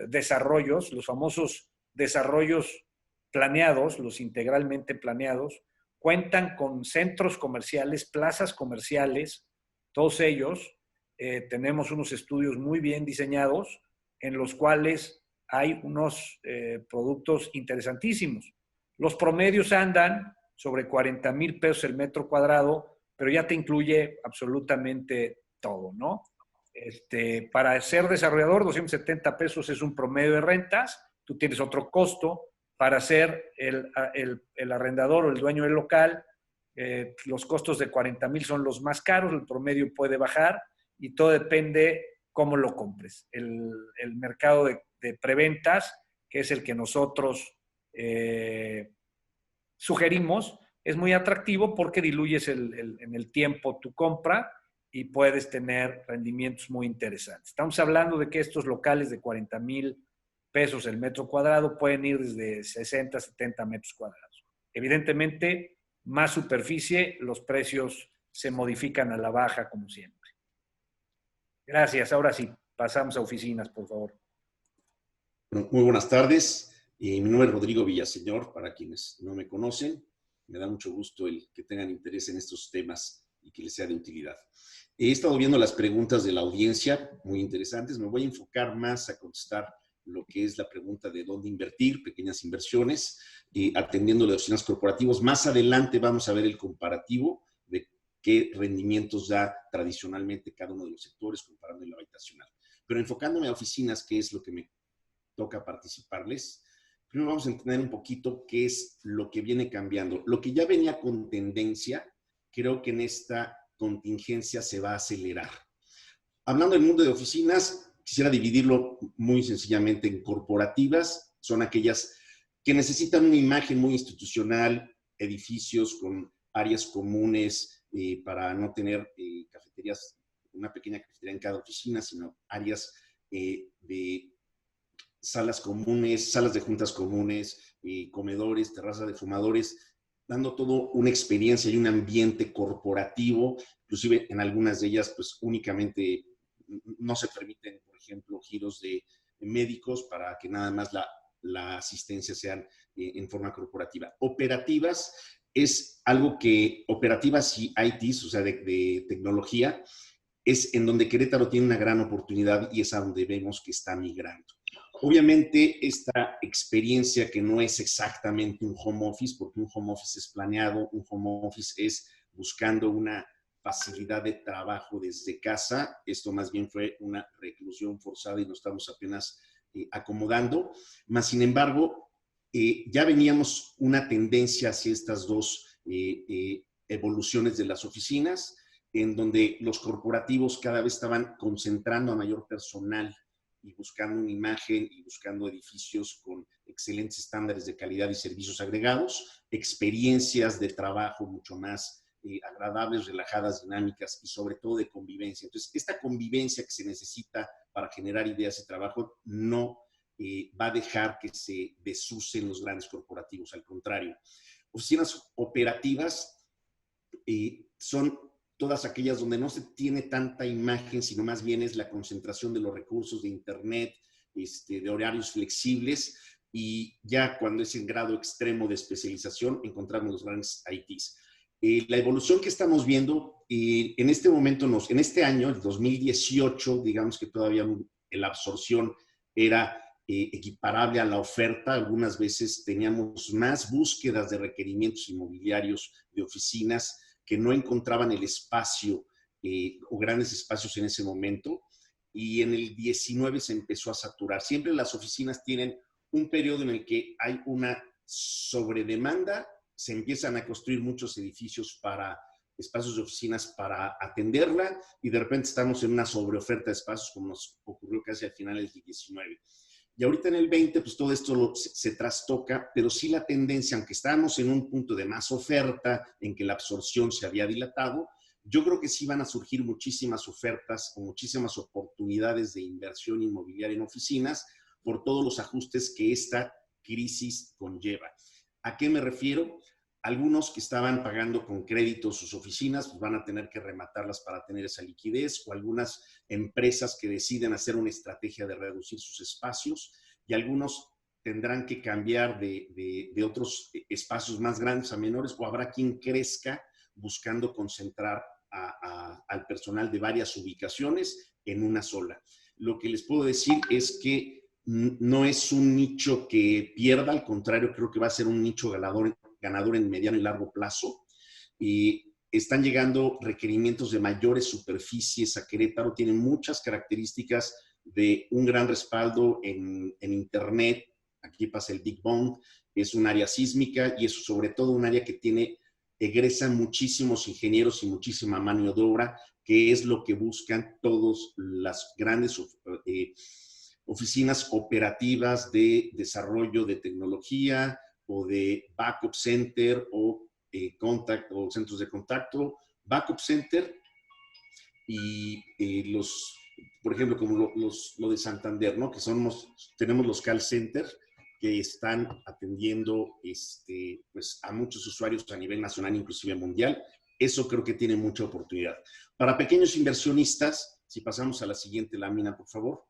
desarrollos, los famosos desarrollos planeados, los integralmente planeados, cuentan con centros comerciales, plazas comerciales, todos ellos. Tenemos unos estudios muy bien diseñados en los cuales hay unos productos interesantísimos. Los promedios andan sobre 40,000 pesos el metro cuadrado, pero ya te incluye absolutamente todo, ¿no? Para ser desarrollador, 270 pesos es un promedio de rentas. Tú tienes otro costo. Para ser el arrendador o el dueño del local, los costos de 40,000 son los más caros, el promedio puede bajar y todo depende cómo lo compres. El mercado de preventas, que es el que nosotros sugerimos, es muy atractivo porque diluyes en el tiempo tu compra y puedes tener rendimientos muy interesantes. Estamos hablando de que estos locales de 40,000 pesos el metro cuadrado pueden ir desde 60 a 70 metros cuadrados. Evidentemente, más superficie, los precios se modifican a la baja como siempre. Gracias. Ahora sí, pasamos a oficinas, por favor. Muy buenas tardes. Mi nombre es Rodrigo Villaseñor, para quienes no me conocen. Me da mucho gusto el que tengan interés en estos temas y que les sea de utilidad. He estado viendo las preguntas de la audiencia, muy interesantes. Me voy a enfocar más a contestar lo que es la pregunta de dónde invertir, pequeñas inversiones, atendiendo las oficinas corporativas. Más adelante vamos a ver el comparativo de qué rendimientos da tradicionalmente cada uno de los sectores comparando el habitacional. Pero enfocándome a oficinas, que es lo que me toca participarles, primero vamos a entender un poquito qué es lo que viene cambiando. Lo que ya venía con tendencia, creo que en esta contingencia se va a acelerar. Hablando del mundo de oficinas, quisiera dividirlo muy sencillamente en corporativas. Son aquellas que necesitan una imagen muy institucional, edificios con áreas comunes para no tener cafeterías, una pequeña cafetería en cada oficina, sino áreas de salas comunes, salas de juntas comunes, comedores, terraza de fumadores, dando todo una experiencia y un ambiente corporativo. Inclusive en algunas de ellas, pues únicamente no se permiten, por ejemplo, giros de médicos para que nada más la asistencia sean en forma corporativa. Operativas es algo que, operativas y ITs, o sea, de tecnología, es en donde Querétaro tiene una gran oportunidad y es a donde vemos que está migrando. Obviamente, esta experiencia que no es exactamente un home office, porque un home office es planeado, un home office es buscando una facilidad de trabajo desde casa. Esto más bien fue una reclusión forzada y nos estamos apenas acomodando. Mas, sin embargo, ya veníamos una tendencia hacia estas dos evoluciones de las oficinas, en donde los corporativos cada vez estaban concentrando a mayor personal y buscando una imagen y buscando edificios con excelentes estándares de calidad y servicios agregados, experiencias de trabajo mucho más agradables, relajadas, dinámicas y sobre todo de convivencia. Entonces, esta convivencia que se necesita para generar ideas y trabajo no va a dejar que se desusen los grandes corporativos. Al contrario, oficinas operativas son todas aquellas donde no se tiene tanta imagen, sino más bien es la concentración de los recursos de internet, de horarios flexibles, y ya cuando es en grado extremo de especialización encontramos los grandes ITs. La evolución que estamos viendo en este momento, en este año, el 2018, digamos que todavía la absorción era equiparable a la oferta. Algunas veces teníamos más búsquedas de requerimientos inmobiliarios de oficinas que no encontraban el espacio o grandes espacios en ese momento, y en el 19 se empezó a saturar. Siempre las oficinas tienen un periodo en el que hay una sobredemanda se empiezan a construir muchos edificios para espacios de oficinas para atenderla y de repente estamos en una sobreoferta de espacios como nos ocurrió casi al final del 19. Y ahorita en el 20, pues todo esto se trastoca, pero sí la tendencia, aunque estábamos en un punto de más oferta, en que la absorción se había dilatado, yo creo que sí van a surgir muchísimas ofertas o muchísimas oportunidades de inversión inmobiliaria en oficinas por todos los ajustes que esta crisis conlleva. ¿A qué me refiero? Algunos que estaban pagando con crédito sus oficinas, pues van a tener que rematarlas para tener esa liquidez, o algunas empresas que deciden hacer una estrategia de reducir sus espacios, y algunos tendrán que cambiar de otros espacios más grandes a menores, o habrá quien crezca buscando concentrar al personal de varias ubicaciones en una sola. Lo que les puedo decir es que no es un nicho que pierda, al contrario, creo que va a ser un nicho ganador en mediano y largo plazo. Y están llegando requerimientos de mayores superficies a Querétaro, tienen muchas características de un gran respaldo en Internet. Aquí pasa el Big Bang, es un área sísmica y es sobre todo un área que egresan muchísimos ingenieros y muchísima mano de obra, que es lo que buscan todas las grandes oficinas operativas de desarrollo de tecnología o de backup center o centros de contacto. Backup center y por ejemplo, como lo de Santander, ¿no? Que tenemos los call centers que están atendiendo pues, a muchos usuarios a nivel nacional, inclusive mundial. Eso creo que tiene mucha oportunidad. Para pequeños inversionistas, si pasamos a la siguiente lámina, por favor.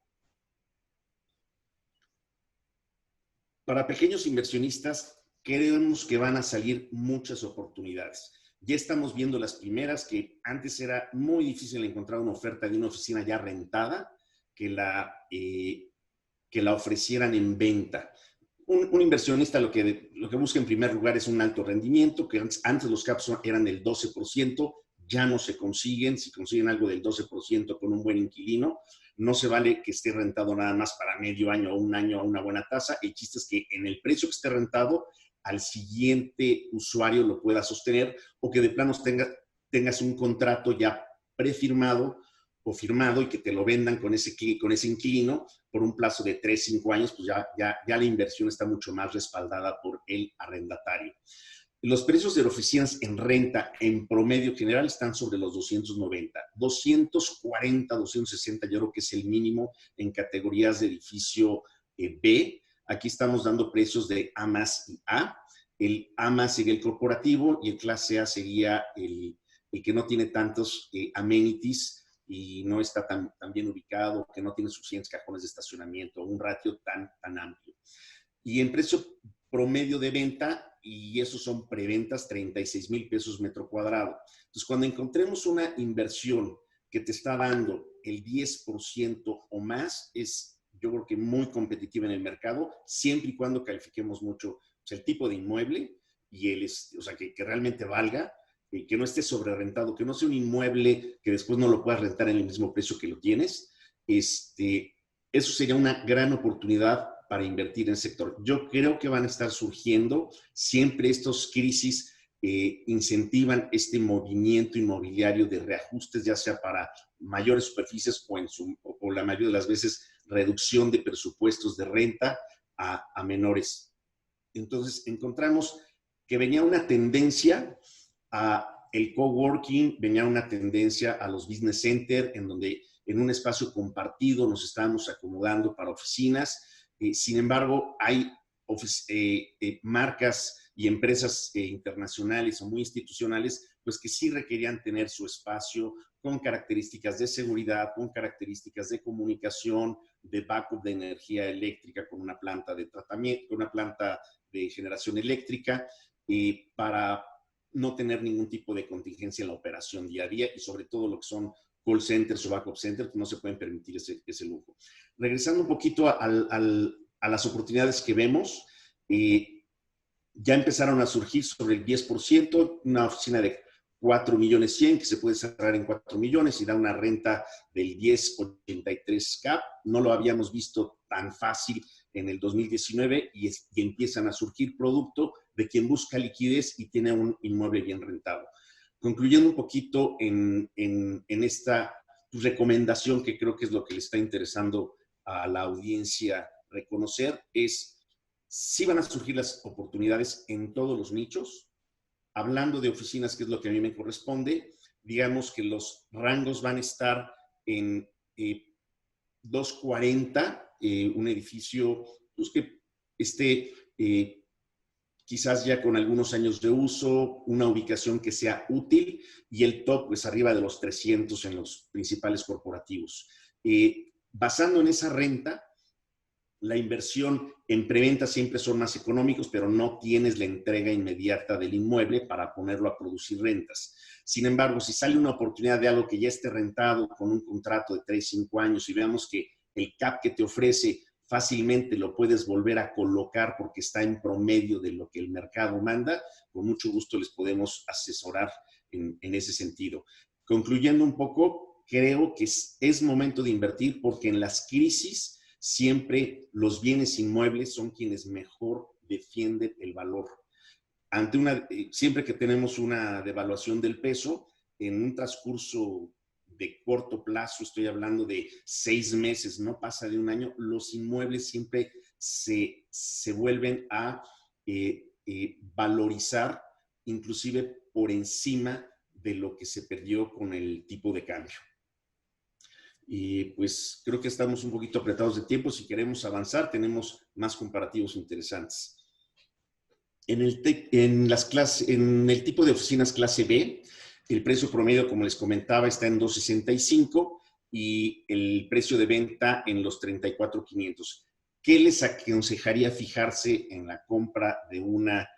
Para pequeños inversionistas, creemos que van a salir muchas oportunidades. Ya estamos viendo las primeras, que antes era muy difícil encontrar una oferta de una oficina ya rentada que la ofrecieran en venta. Un inversionista lo que busca en primer lugar es un alto rendimiento, que antes los caps eran del 12%, ya no se consiguen. Si consiguen algo del 12% con un buen inquilino, no se vale que esté rentado nada más para medio año o un año a una buena tasa. El chiste es que en el precio que esté rentado, al siguiente usuario lo pueda sostener, o que de plano tengas un contrato ya prefirmado o firmado y que te lo vendan con ese inquilino por un plazo de 3-5 años, pues ya la inversión está mucho más respaldada por el arrendatario. Los precios de oficinas en renta en promedio general están sobre los 290, 240, 260, yo creo que es el mínimo en categorías de edificio B. Aquí estamos dando precios de A más y A. El A más sería el corporativo y el clase A sería el que no tiene tantos amenities y no está tan bien ubicado, que no tiene suficientes cajones de estacionamiento, un ratio tan amplio. Y en precio promedio de venta, y esos son preventas, 36,000 pesos metro cuadrado. Entonces, cuando encontremos una inversión que te está dando el 10% o más, es, yo creo que muy competitiva en el mercado, siempre y cuando califiquemos mucho, pues, el tipo de inmueble y o sea, que realmente valga, que no esté sobrerrentado, que no sea un inmueble que después no lo puedas rentar en el mismo precio que lo tienes. Eso sería una gran oportunidad para invertir en el sector. Yo creo que van a estar surgiendo, siempre estos crisis incentivan este movimiento inmobiliario de reajustes, ya sea para mayores superficies o la mayoría de las veces reducción de presupuestos de renta a menores. Entonces encontramos que venía una tendencia a el coworking, venía una tendencia a los business centers, en donde en un espacio compartido nos estábamos acomodando para oficinas. Sin embargo, hay marcas y empresas internacionales o muy institucionales, pues que sí requerían tener su espacio con características de seguridad, con características de comunicación, de backup de energía eléctrica, con una planta de tratamiento, con una planta de generación eléctrica, para no tener ningún tipo de contingencia en la operación día a día, y sobre todo lo que son call centers o backup centers, no se pueden permitir ese lujo. Regresando un poquito a las oportunidades que vemos, ya empezaron a surgir sobre el 10%, una oficina de 4,100,000 que se puede cerrar en 4 millones y da una renta del 10.83 cap. No lo habíamos visto tan fácil en el 2019 y empiezan a surgir producto de quien busca liquidez y tiene un inmueble bien rentado. Concluyendo un poquito en esta recomendación, que creo que es lo que le está interesando a la audiencia reconocer, es si van a surgir las oportunidades en todos los nichos. Hablando de oficinas, que es lo que a mí me corresponde, digamos que los rangos van a estar en 240, un edificio pues, que esté quizás ya con algunos años de uso, una ubicación que sea útil, y el top pues arriba de los 300 en los principales corporativos. Basando en esa renta, la inversión en preventa siempre son más económicos, pero no tienes la entrega inmediata del inmueble para ponerlo a producir rentas. Sin embargo, si sale una oportunidad de algo que ya esté rentado con un contrato de 3, 5 años y veamos que el CAP que te ofrece fácilmente lo puedes volver a colocar porque está en promedio de lo que el mercado manda, con mucho gusto les podemos asesorar en ese sentido. Concluyendo un poco, creo que es momento de invertir porque en las crisis siempre los bienes inmuebles son quienes mejor defienden el valor. Siempre que tenemos una devaluación del peso, en un transcurso de corto plazo, estoy hablando de 6 meses, no pasa de un año, los inmuebles siempre se vuelven a valorizar, inclusive por encima de lo que se perdió con el tipo de cambio. Y pues creo que estamos un poquito apretados de tiempo. Si queremos avanzar, tenemos más comparativos interesantes. En el tipo de oficinas clase B, el precio promedio, como les comentaba, está en 265 y el precio de venta en los 34,500. ¿Qué les aconsejaría fijarse en la compra de una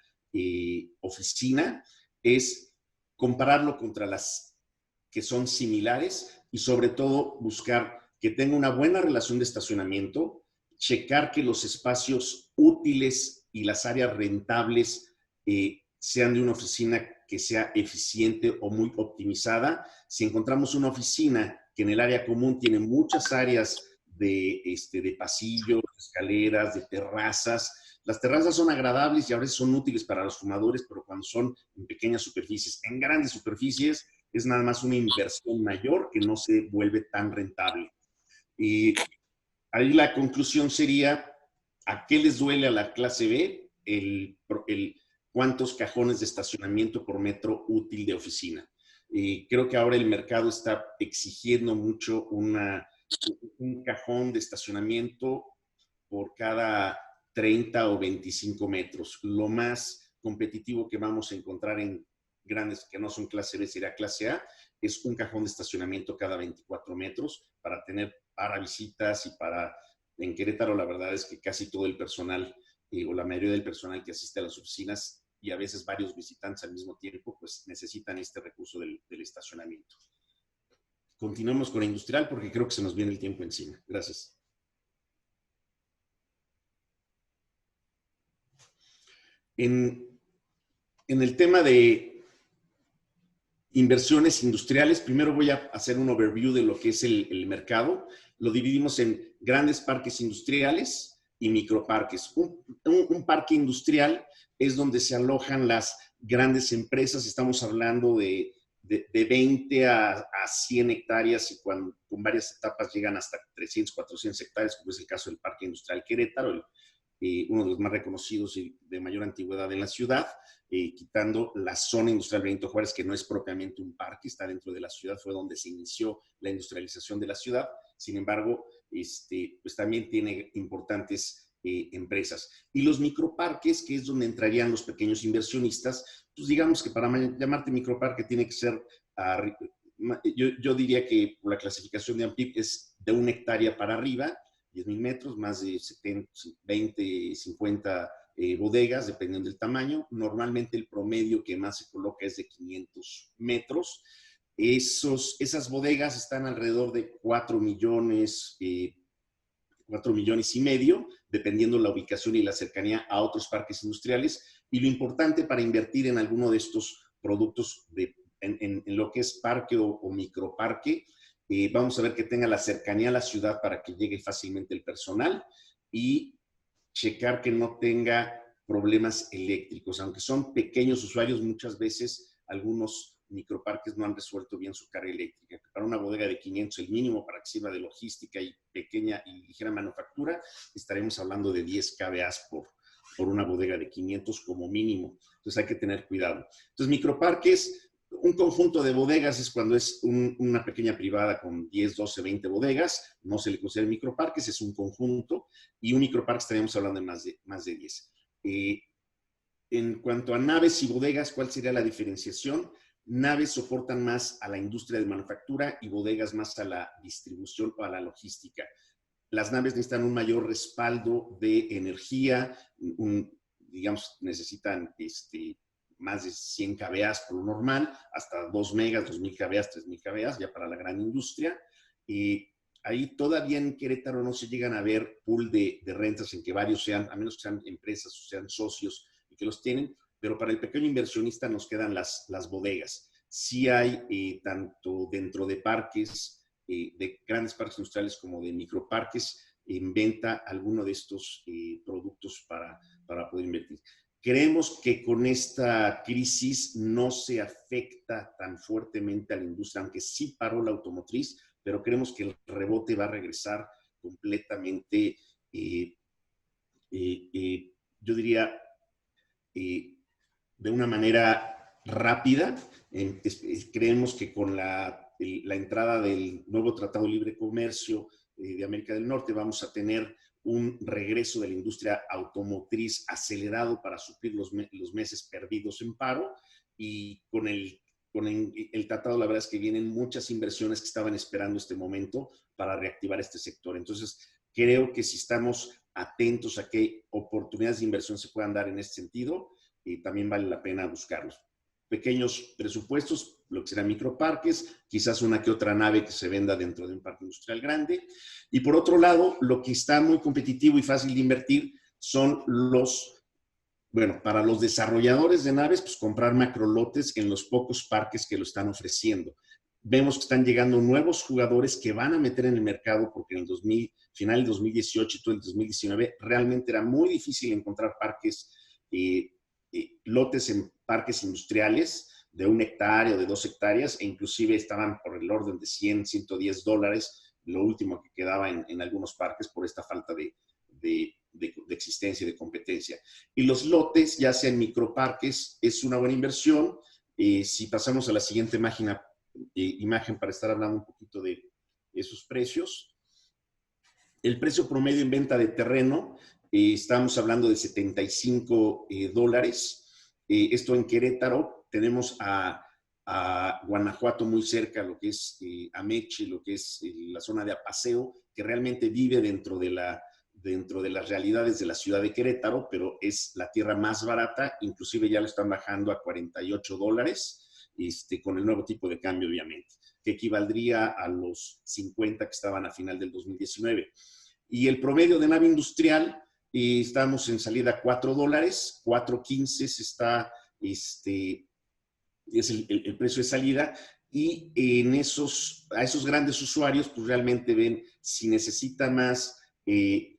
oficina? Es compararlo contra las que son similares y sobre todo buscar que tenga una buena relación de estacionamiento, checar que los espacios útiles y las áreas rentables sean de una oficina que sea eficiente o muy optimizada. Si encontramos una oficina que en el área común tiene muchas áreas de pasillos, de escaleras, de terrazas, las terrazas son agradables y a veces son útiles para los fumadores, pero cuando son en pequeñas superficies, en grandes superficies, es nada más una inversión mayor que no se vuelve tan rentable. Y ahí la conclusión sería, ¿a qué les duele a la clase B? ¿Cuántos cajones de estacionamiento por metro útil de oficina? Creo que ahora el mercado está exigiendo mucho un cajón de estacionamiento por cada 30 o 25 metros. Lo más competitivo que vamos a encontrar en grandes que no son clase B, sería clase A, es un cajón de estacionamiento cada 24 metros para tener para visitas y en Querétaro la verdad es que casi todo el personal o la mayoría del personal que asiste a las oficinas y a veces varios visitantes al mismo tiempo, pues necesitan este recurso del estacionamiento. Continuemos con la industrial porque creo que se nos viene el tiempo encima. Gracias. En el tema de inversiones industriales, primero voy a hacer un overview de lo que es el mercado. Lo dividimos en grandes parques industriales y microparques. Un parque industrial es donde se alojan las grandes empresas. Estamos hablando de 20 a 100 hectáreas y con varias etapas llegan hasta 300, 400 hectáreas, como es el caso del Parque Industrial Querétaro, uno de los más reconocidos y de mayor antigüedad en la ciudad, quitando la zona industrial Benito Juárez, que no es propiamente un parque, está dentro de la ciudad, fue donde se inició la industrialización de la ciudad. Sin embargo, pues también tiene importantes empresas. Y los microparques, que es donde entrarían los pequeños inversionistas, pues digamos que para llamarte microparque tiene que ser, yo diría que por la clasificación de ANPIP es de 1 hectárea para arriba, 10,000 metros, más de 70, 20, 50 bodegas, dependiendo del tamaño. Normalmente el promedio que más se coloca es de 500 metros. Esas bodegas están alrededor de 4 millones, 4 millones y medio, dependiendo la ubicación y la cercanía a otros parques industriales. Y lo importante para invertir en alguno de estos productos en lo que es parque o microparque, vamos a ver que tenga la cercanía a la ciudad para que llegue fácilmente el personal y checar que no tenga problemas eléctricos. Aunque son pequeños usuarios, muchas veces algunos microparques no han resuelto bien su carga eléctrica. Para una bodega de 500, el mínimo para que sirva de logística y pequeña y ligera manufactura, estaremos hablando de 10 kVA por una bodega de 500 como mínimo. Entonces hay que tener cuidado. Entonces, microparques, un conjunto de bodegas es cuando es una pequeña privada con 10, 12, 20 bodegas. No se le considera microparques, es un conjunto. Y un microparque estaríamos hablando de más de 10. En cuanto a naves y bodegas, ¿cuál sería la diferenciación? Naves soportan más a la industria de manufactura y bodegas más a la distribución o a la logística. Las naves necesitan un mayor respaldo de energía, digamos, necesitan más de 100 kVA por lo normal, hasta 2 megas, 2000 kVA, 3000 kVA, ya para la gran industria. Ahí todavía en Querétaro no se llegan a ver pool de rentas en que varios sean, a menos que sean empresas o sean socios y que los tienen, pero para el pequeño inversionista nos quedan las bodegas. Sí hay, tanto dentro de parques, de grandes parques industriales como de microparques, en venta alguno de estos productos para poder invertir. Creemos que con esta crisis no se afecta tan fuertemente a la industria, aunque sí paró la automotriz, pero creemos que el rebote va a regresar completamente, yo diría, de una manera rápida. Creemos que con la entrada del nuevo Tratado de Libre Comercio de América del Norte vamos a tener un regreso de la industria automotriz acelerado para suplir los meses perdidos en paro, y con el tratado, la verdad es que vienen muchas inversiones que estaban esperando este momento para reactivar este sector. Entonces, creo que si estamos atentos a qué oportunidades de inversión se puedan dar en este sentido, también vale la pena buscarlos. Pequeños presupuestos, lo que serán microparques, quizás una que otra nave que se venda dentro de un parque industrial grande. Y por otro lado, lo que está muy competitivo y fácil de invertir son para los desarrolladores de naves, pues comprar macrolotes en los pocos parques que lo están ofreciendo. Vemos que están llegando nuevos jugadores que van a meter en el mercado, porque en el final del 2018 y todo el 2019 realmente era muy difícil encontrar parques, lotes en parques industriales de 1 hectárea o de 2 hectáreas, e inclusive estaban por el orden de $100, $110, lo último que quedaba en algunos parques por esta falta de existencia y de competencia. Y los lotes, ya sean microparques, es una buena inversión. Si pasamos a la siguiente imagen para estar hablando un poquito de esos precios. El precio promedio en venta de terreno, estamos hablando de $75. Esto en Querétaro. Tenemos a Guanajuato muy cerca, lo que es Ameche, lo que es la zona de Apaseo, que realmente vive dentro de las realidades de la ciudad de Querétaro, pero es la tierra más barata. Inclusive ya lo están bajando a $48, con el nuevo tipo de cambio, obviamente, que equivaldría a los 50 que estaban a final del 2019. Y el promedio de nave industrial, estamos en salida a $4, $4.15 está, es el precio de salida. Y a esos grandes usuarios, pues realmente ven si necesitan más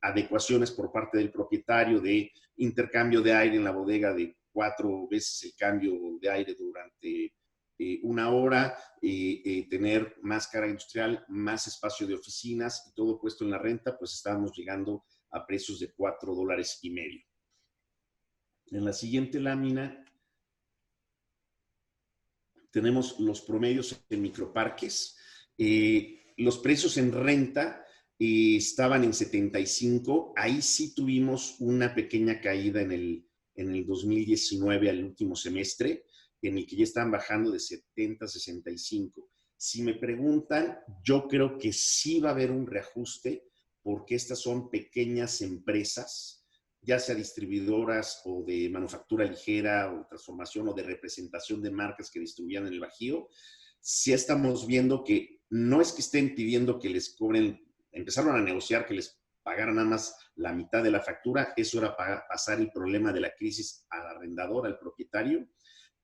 adecuaciones por parte del propietario, de intercambio de aire en la bodega de 4 veces el cambio de aire durante 1 hora, tener más carga industrial, más espacio de oficinas y todo puesto en la renta, pues estábamos llegando a precios de $4.50. En la siguiente lámina tenemos los promedios en microparques. Los precios en renta estaban en 75. Ahí sí tuvimos una pequeña caída en el 2019 al último semestre, en el que ya están bajando de 70 a 65. Si me preguntan, yo creo que sí va a haber un reajuste, porque estas son pequeñas empresas, ya sea distribuidoras o de manufactura ligera o transformación o de representación de marcas que distribuían en el Bajío. Sí estamos viendo que no es que estén pidiendo que les cobren, empezaron a negociar que les pagaran nada más la mitad de la factura. Eso era para pasar el problema de la crisis al arrendador, al propietario.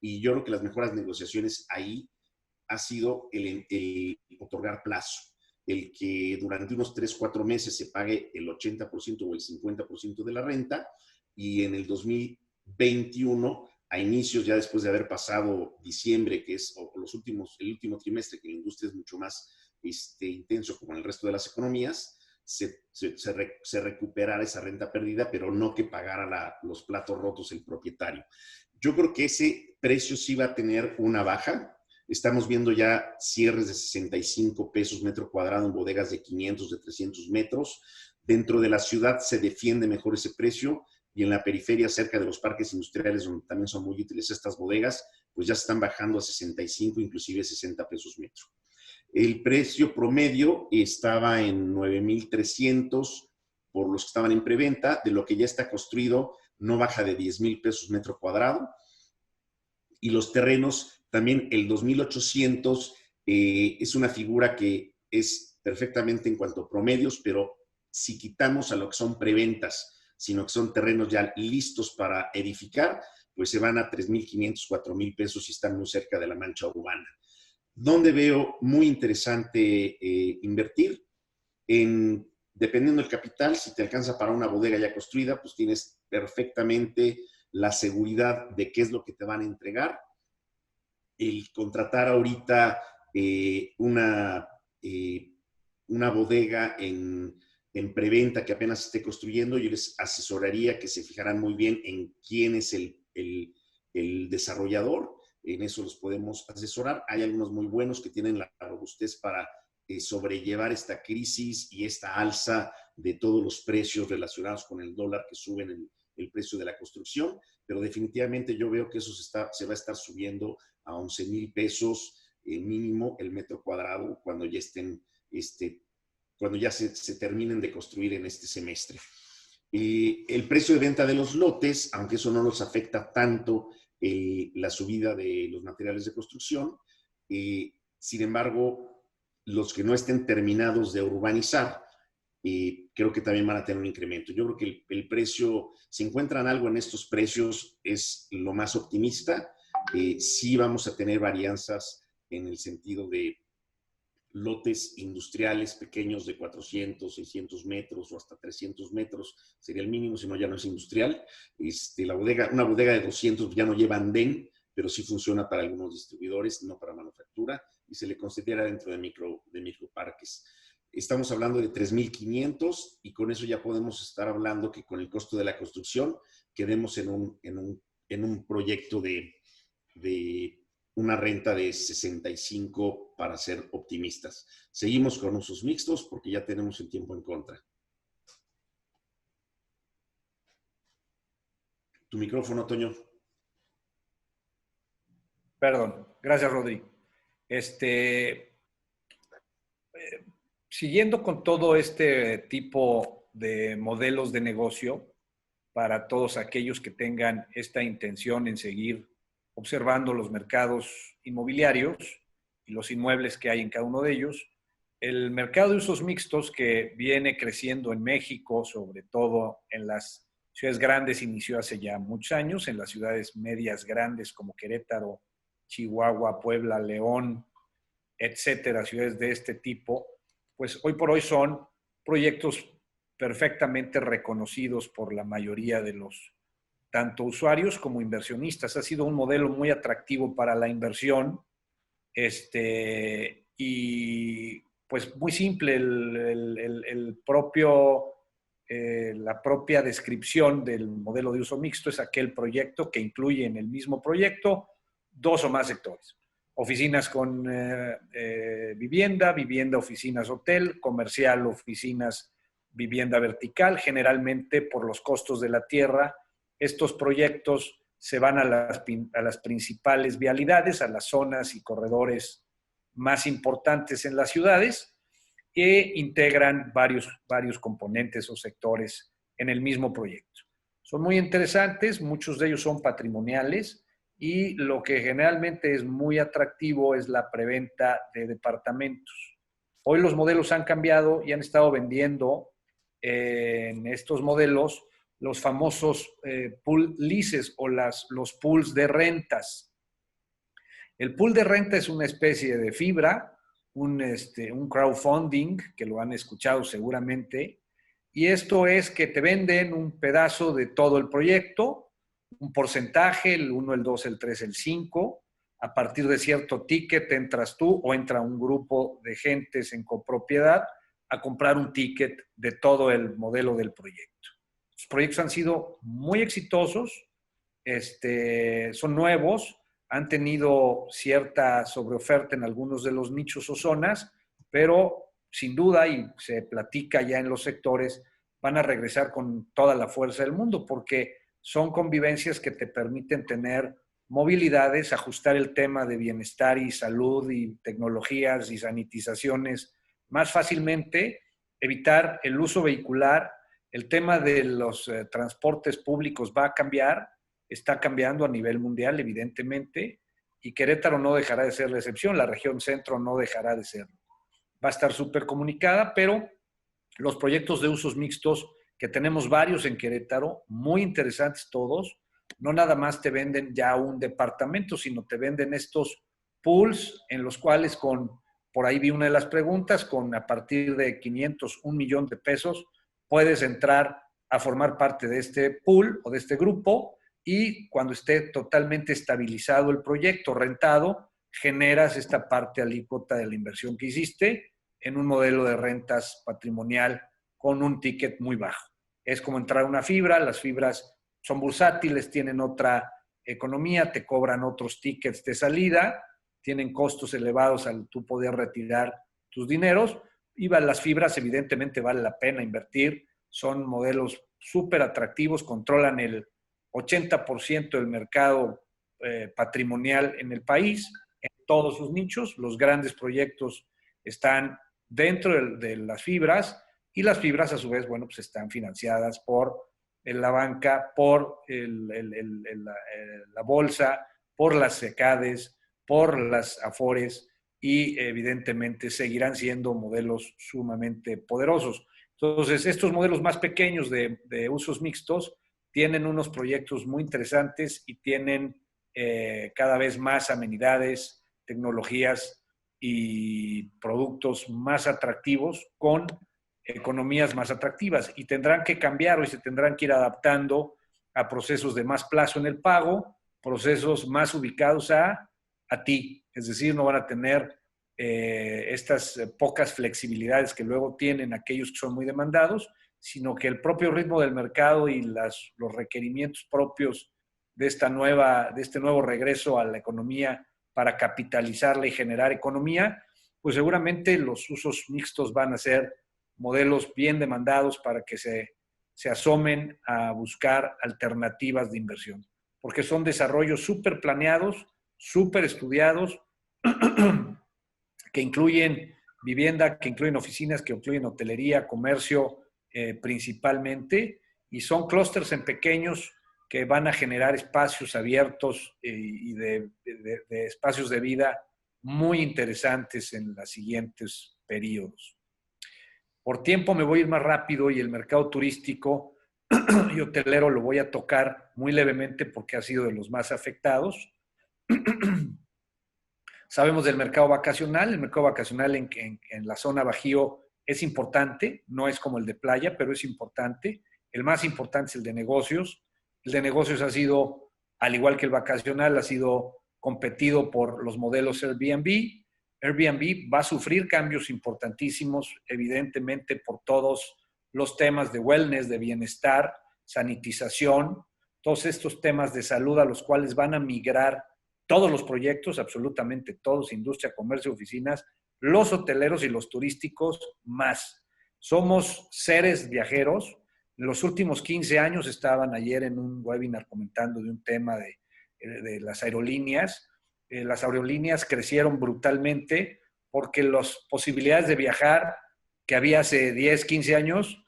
Y yo creo que las mejores negociaciones ahí ha sido el otorgar plazo, el que durante unos 3, 4 meses se pague el 80% o el 50% de la renta, y en el 2021, a inicios, ya después de haber pasado diciembre, que es el último trimestre, que la industria es mucho más intenso como en el resto de las economías, se recuperara esa renta perdida, pero no que pagara los platos rotos el propietario. Yo creo que ese precio sí va a tener una baja. Estamos viendo ya cierres de 65 pesos metro cuadrado en bodegas de 500, de 300 metros. Dentro de la ciudad se defiende mejor ese precio, y en la periferia, cerca de los parques industriales, donde también son muy útiles estas bodegas, pues ya se están bajando a 65, inclusive 60 pesos metro. El precio promedio estaba en 9,300 por los que estaban en preventa. De lo que ya está construido, no baja de 10,000 pesos metro cuadrado. Y los terrenos, también el 2,800 es una figura que es perfectamente en cuanto a promedios, pero si quitamos a lo que son preventas, sino que son terrenos ya listos para edificar, pues se van a 3,500, 4,000 pesos y están muy cerca de la mancha urbana. ¿Dónde veo muy interesante invertir? Dependiendo del capital, si te alcanza para una bodega ya construida, pues tienes perfectamente la seguridad de qué es lo que te van a entregar. El contratar ahorita una bodega en preventa que apenas esté construyendo, yo les asesoraría que se fijaran muy bien en quién es el desarrollador. En eso los podemos asesorar. Hay algunos muy buenos que tienen la robustez para sobrellevar esta crisis y esta alza de todos los precios relacionados con el dólar que suben el precio de la construcción, pero definitivamente yo veo que eso se va a estar subiendo a 11,000 pesos mínimo el metro cuadrado cuando ya cuando ya se terminen de construir en este semestre. El precio de venta de los lotes, aunque eso no nos afecta tanto la subida de los materiales de construcción, sin embargo, los que no estén terminados de urbanizar, creo que también van a tener un incremento. Yo creo que el precio, si encuentran algo en estos precios, es lo más optimista. Sí vamos a tener varianzas en el sentido de lotes industriales pequeños de 400, 600 metros o hasta 300 metros sería el mínimo, si no ya no es industrial. Una bodega de 200 ya no lleva andén, pero sí funciona para algunos distribuidores, no para manufactura, y se le considera dentro de microparques. Estamos hablando de 3,500 y con eso ya podemos estar hablando que con el costo de la construcción quedemos en un proyecto de una renta de 65 para ser optimistas. Seguimos con usos mixtos porque ya tenemos el tiempo en contra. Tu micrófono, Toño. Perdón. Gracias, Rodrigo. Siguiendo con todo este tipo de modelos de negocio, para todos aquellos que tengan esta intención en seguir observando los mercados inmobiliarios y los inmuebles que hay en cada uno de ellos, el mercado de usos mixtos que viene creciendo en México, sobre todo en las ciudades grandes, inició hace ya muchos años, en las ciudades medias grandes como Querétaro, Chihuahua, Puebla, León, etcétera, ciudades de este tipo, pues hoy por hoy son proyectos perfectamente reconocidos por la mayoría de los tanto usuarios como inversionistas. Ha sido un modelo muy atractivo para la inversión y pues muy simple la propia descripción del modelo de uso mixto es aquel proyecto que incluye en el mismo proyecto dos o más sectores. Oficinas con vivienda, oficinas, hotel, comercial, oficinas, vivienda vertical. Generalmente por los costos de la tierra, estos proyectos se van a las principales vialidades, a las zonas y corredores más importantes en las ciudades e integran varios componentes o sectores en el mismo proyecto. Son muy interesantes, muchos de ellos son patrimoniales y lo que generalmente es muy atractivo es la preventa de departamentos. Hoy los modelos han cambiado y han estado vendiendo en estos modelos los famosos pool leases o los pools de rentas. El pool de renta es una especie de fibra, un crowdfunding, que lo han escuchado seguramente, y esto es que te venden un pedazo de todo el proyecto, un porcentaje, el 1, el 2, el 3, el 5. A partir de cierto ticket entras tú o entra un grupo de gentes en copropiedad a comprar un ticket de todo el modelo del proyecto. Los proyectos han sido muy exitosos, son nuevos, han tenido cierta sobreoferta en algunos de los nichos o zonas, pero sin duda, y se platica ya en los sectores, van a regresar con toda la fuerza del mundo, porque son convivencias que te permiten tener movilidades, ajustar el tema de bienestar y salud y tecnologías y sanitizaciones más fácilmente, evitar el uso vehicular. El tema de los transportes públicos va a cambiar, está cambiando a nivel mundial, evidentemente, y Querétaro no dejará de ser la excepción, la región centro no dejará de serlo. Va a estar súper comunicada, pero los proyectos de usos mixtos, que tenemos varios en Querétaro, muy interesantes todos, no nada más te venden ya un departamento, sino te venden estos pools en los cuales por ahí vi una de las preguntas, a partir de 500, 1 millón de pesos, puedes entrar a formar parte de este pool o de este grupo, y cuando esté totalmente estabilizado el proyecto, rentado, generas esta parte alícuota de la inversión que hiciste en un modelo de rentas patrimonial con un ticket muy bajo. Es como entrar a una fibra, las fibras son bursátiles, tienen otra economía, te cobran otros tickets de salida, tienen costos elevados al tú poder retirar tus dineros, y las fibras evidentemente vale la pena invertir, son modelos súper atractivos, controlan el 80% del mercado patrimonial en el país, en todos sus nichos. Los grandes proyectos están dentro de las fibras, y las fibras a su vez, bueno, pues están financiadas por la banca, por la bolsa, por las SECADES, por las AFORES, y evidentemente seguirán siendo modelos sumamente poderosos. Entonces, estos modelos más pequeños de usos mixtos tienen unos proyectos muy interesantes y tienen cada vez más amenidades, tecnologías y productos más atractivos con economías más atractivas, y tendrán que cambiar y se tendrán que ir adaptando a procesos de más plazo en el pago, procesos más ubicados a ti. Es decir, no van a tener estas pocas flexibilidades que luego tienen aquellos que son muy demandados, sino que el propio ritmo del mercado y los requerimientos propios de este nuevo regreso a la economía para capitalizarla y generar economía, pues seguramente los usos mixtos van a ser modelos bien demandados para que se asomen a buscar alternativas de inversión, porque son desarrollos súper planeados, súper estudiados, que incluyen vivienda, que incluyen oficinas, que incluyen hotelería, comercio principalmente, y son clústeres en pequeños que van a generar espacios abiertos y de espacios de vida muy interesantes en los siguientes periodos. Por tiempo me voy a ir más rápido, y el mercado turístico y hotelero lo voy a tocar muy levemente porque ha sido de los más afectados. Sabemos del mercado vacacional. El mercado vacacional en la zona Bajío es importante, no es como el de playa, pero es importante. El más importante es el de negocios. El de negocios ha sido, al igual que el vacacional, ha sido competido por los modelos Airbnb. Airbnb va a sufrir cambios importantísimos, evidentemente, por todos los temas de wellness, de bienestar, sanitización, todos estos temas de salud a los cuales van a migrar todos los proyectos, absolutamente todos, industria, comercio, oficinas, los hoteleros y los turísticos más. Somos seres viajeros. En los últimos 15 años, estaban ayer en un webinar comentando de un tema de las aerolíneas. Las aerolíneas crecieron brutalmente porque las posibilidades de viajar que había hace 10, 15 años,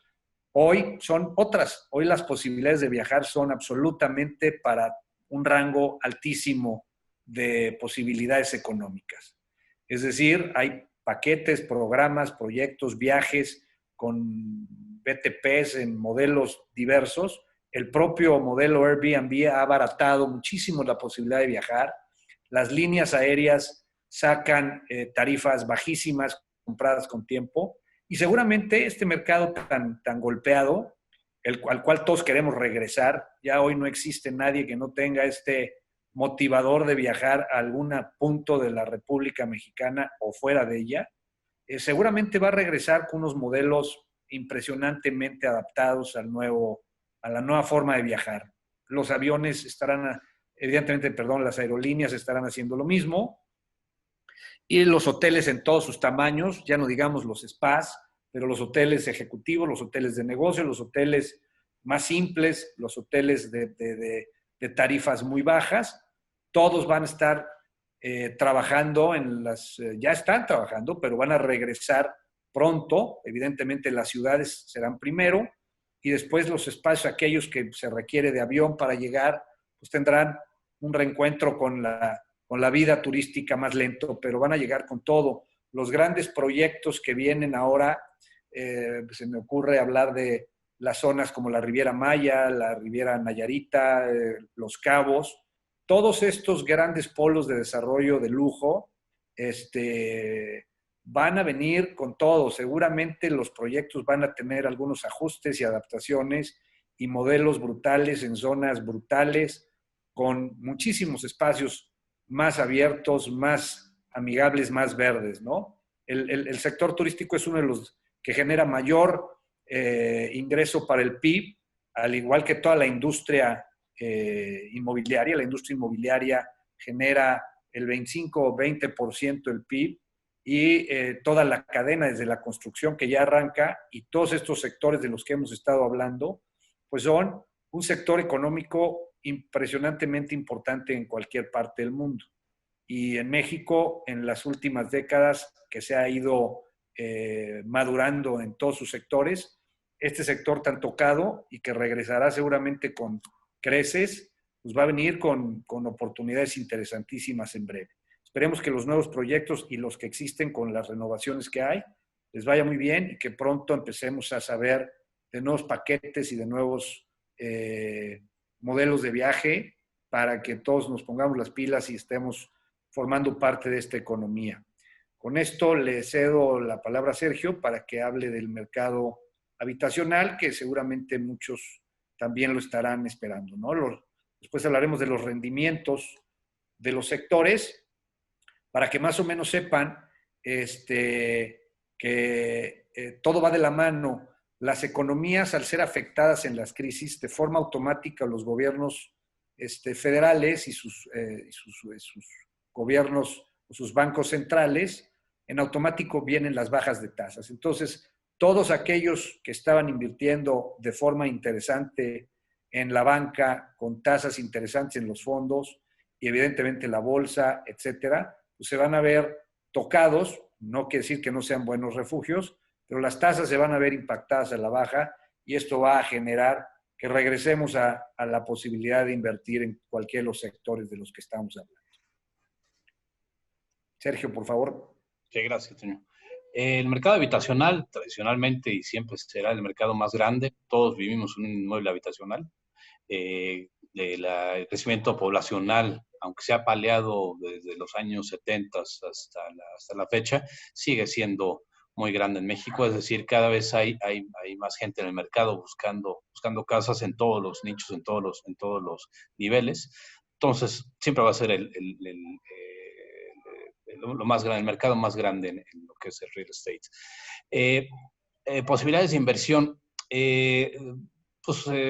hoy son otras. Hoy las posibilidades de viajar son absolutamente para un rango altísimo de posibilidades económicas. Es decir, hay paquetes, programas, proyectos, viajes con BTPs en modelos diversos. El propio modelo Airbnb ha abaratado muchísimo la posibilidad de viajar. Las líneas aéreas sacan tarifas bajísimas compradas con tiempo, Y seguramente este mercado tan golpeado, al cual todos queremos regresar, ya hoy no existe nadie que no tenga este motivador de viajar a algún punto de la República Mexicana o fuera de ella, seguramente va a regresar con unos modelos impresionantemente adaptados a la nueva forma de viajar. Los aviones estarán, evidentemente, las aerolíneas estarán haciendo lo mismo, y los hoteles en todos sus tamaños, ya no digamos los spas, pero los hoteles ejecutivos, los hoteles de negocio, los hoteles más simples, los hoteles de tarifas muy bajas, todos van a estar trabajando ya están trabajando, pero van a regresar pronto. Evidentemente las ciudades serán primero y después los espacios, aquellos que se requiere de avión para llegar, pues tendrán un reencuentro con la vida turística más lento, pero van a llegar con todo. Los grandes proyectos que vienen ahora, se me ocurre hablar de las zonas como la Riviera Maya, la Riviera Nayarita, Los Cabos, todos estos grandes polos de desarrollo de lujo, van a venir con todo. Seguramente los proyectos van a tener algunos ajustes y adaptaciones y modelos brutales en zonas brutales, con muchísimos espacios más abiertos, más amigables, más verdes, ¿no? El sector turístico es uno de los que genera mayor ingreso para el PIB, al igual que toda la industria inmobiliaria. La industria inmobiliaria genera el 25 o 20% del PIB y toda la cadena desde la construcción que ya arranca y todos estos sectores de los que hemos estado hablando, pues son un sector económico impresionantemente importante en cualquier parte del mundo. Y en México, en las últimas décadas, que se ha ido madurando en todos sus sectores, este sector tan tocado y que regresará seguramente con creces, pues va a venir con oportunidades interesantísimas en breve. Esperemos que los nuevos proyectos y los que existen con las renovaciones que hay, les vaya muy bien y que pronto empecemos a saber de nuevos paquetes y de nuevos modelos de viaje para que todos nos pongamos las pilas y estemos formando parte de esta economía. Con esto le cedo la palabra a Sergio para que hable del mercado habitacional, que seguramente muchos también lo estarán esperando, ¿no? Después hablaremos de los rendimientos de los sectores, para que más o menos sepan que todo va de la mano. Las economías, al ser afectadas en las crisis, de forma automática los gobiernos federales y sus gobiernos, sus bancos centrales, en automático vienen las bajas de tasas. Entonces, todos aquellos que estaban invirtiendo de forma interesante en la banca, con tasas interesantes en los fondos y evidentemente la bolsa, etcétera, pues se van a ver tocados. No quiere decir que no sean buenos refugios, pero las tasas se van a ver impactadas a la baja y esto va a generar que regresemos a la posibilidad de invertir en cualquiera de los sectores de los que estamos hablando. Sergio, por favor. Sí, gracias, señor. El mercado habitacional tradicionalmente y siempre será el mercado más grande. Todos vivimos en un inmueble habitacional. El crecimiento poblacional, aunque se ha paliado desde los años 70 hasta la fecha, sigue siendo muy grande en México. Es decir, cada vez hay más gente en el mercado buscando casas en todos los nichos, en todos los niveles. Entonces, siempre va a ser lo más grande, el mercado más grande en lo que es el real estate. Posibilidades de inversión,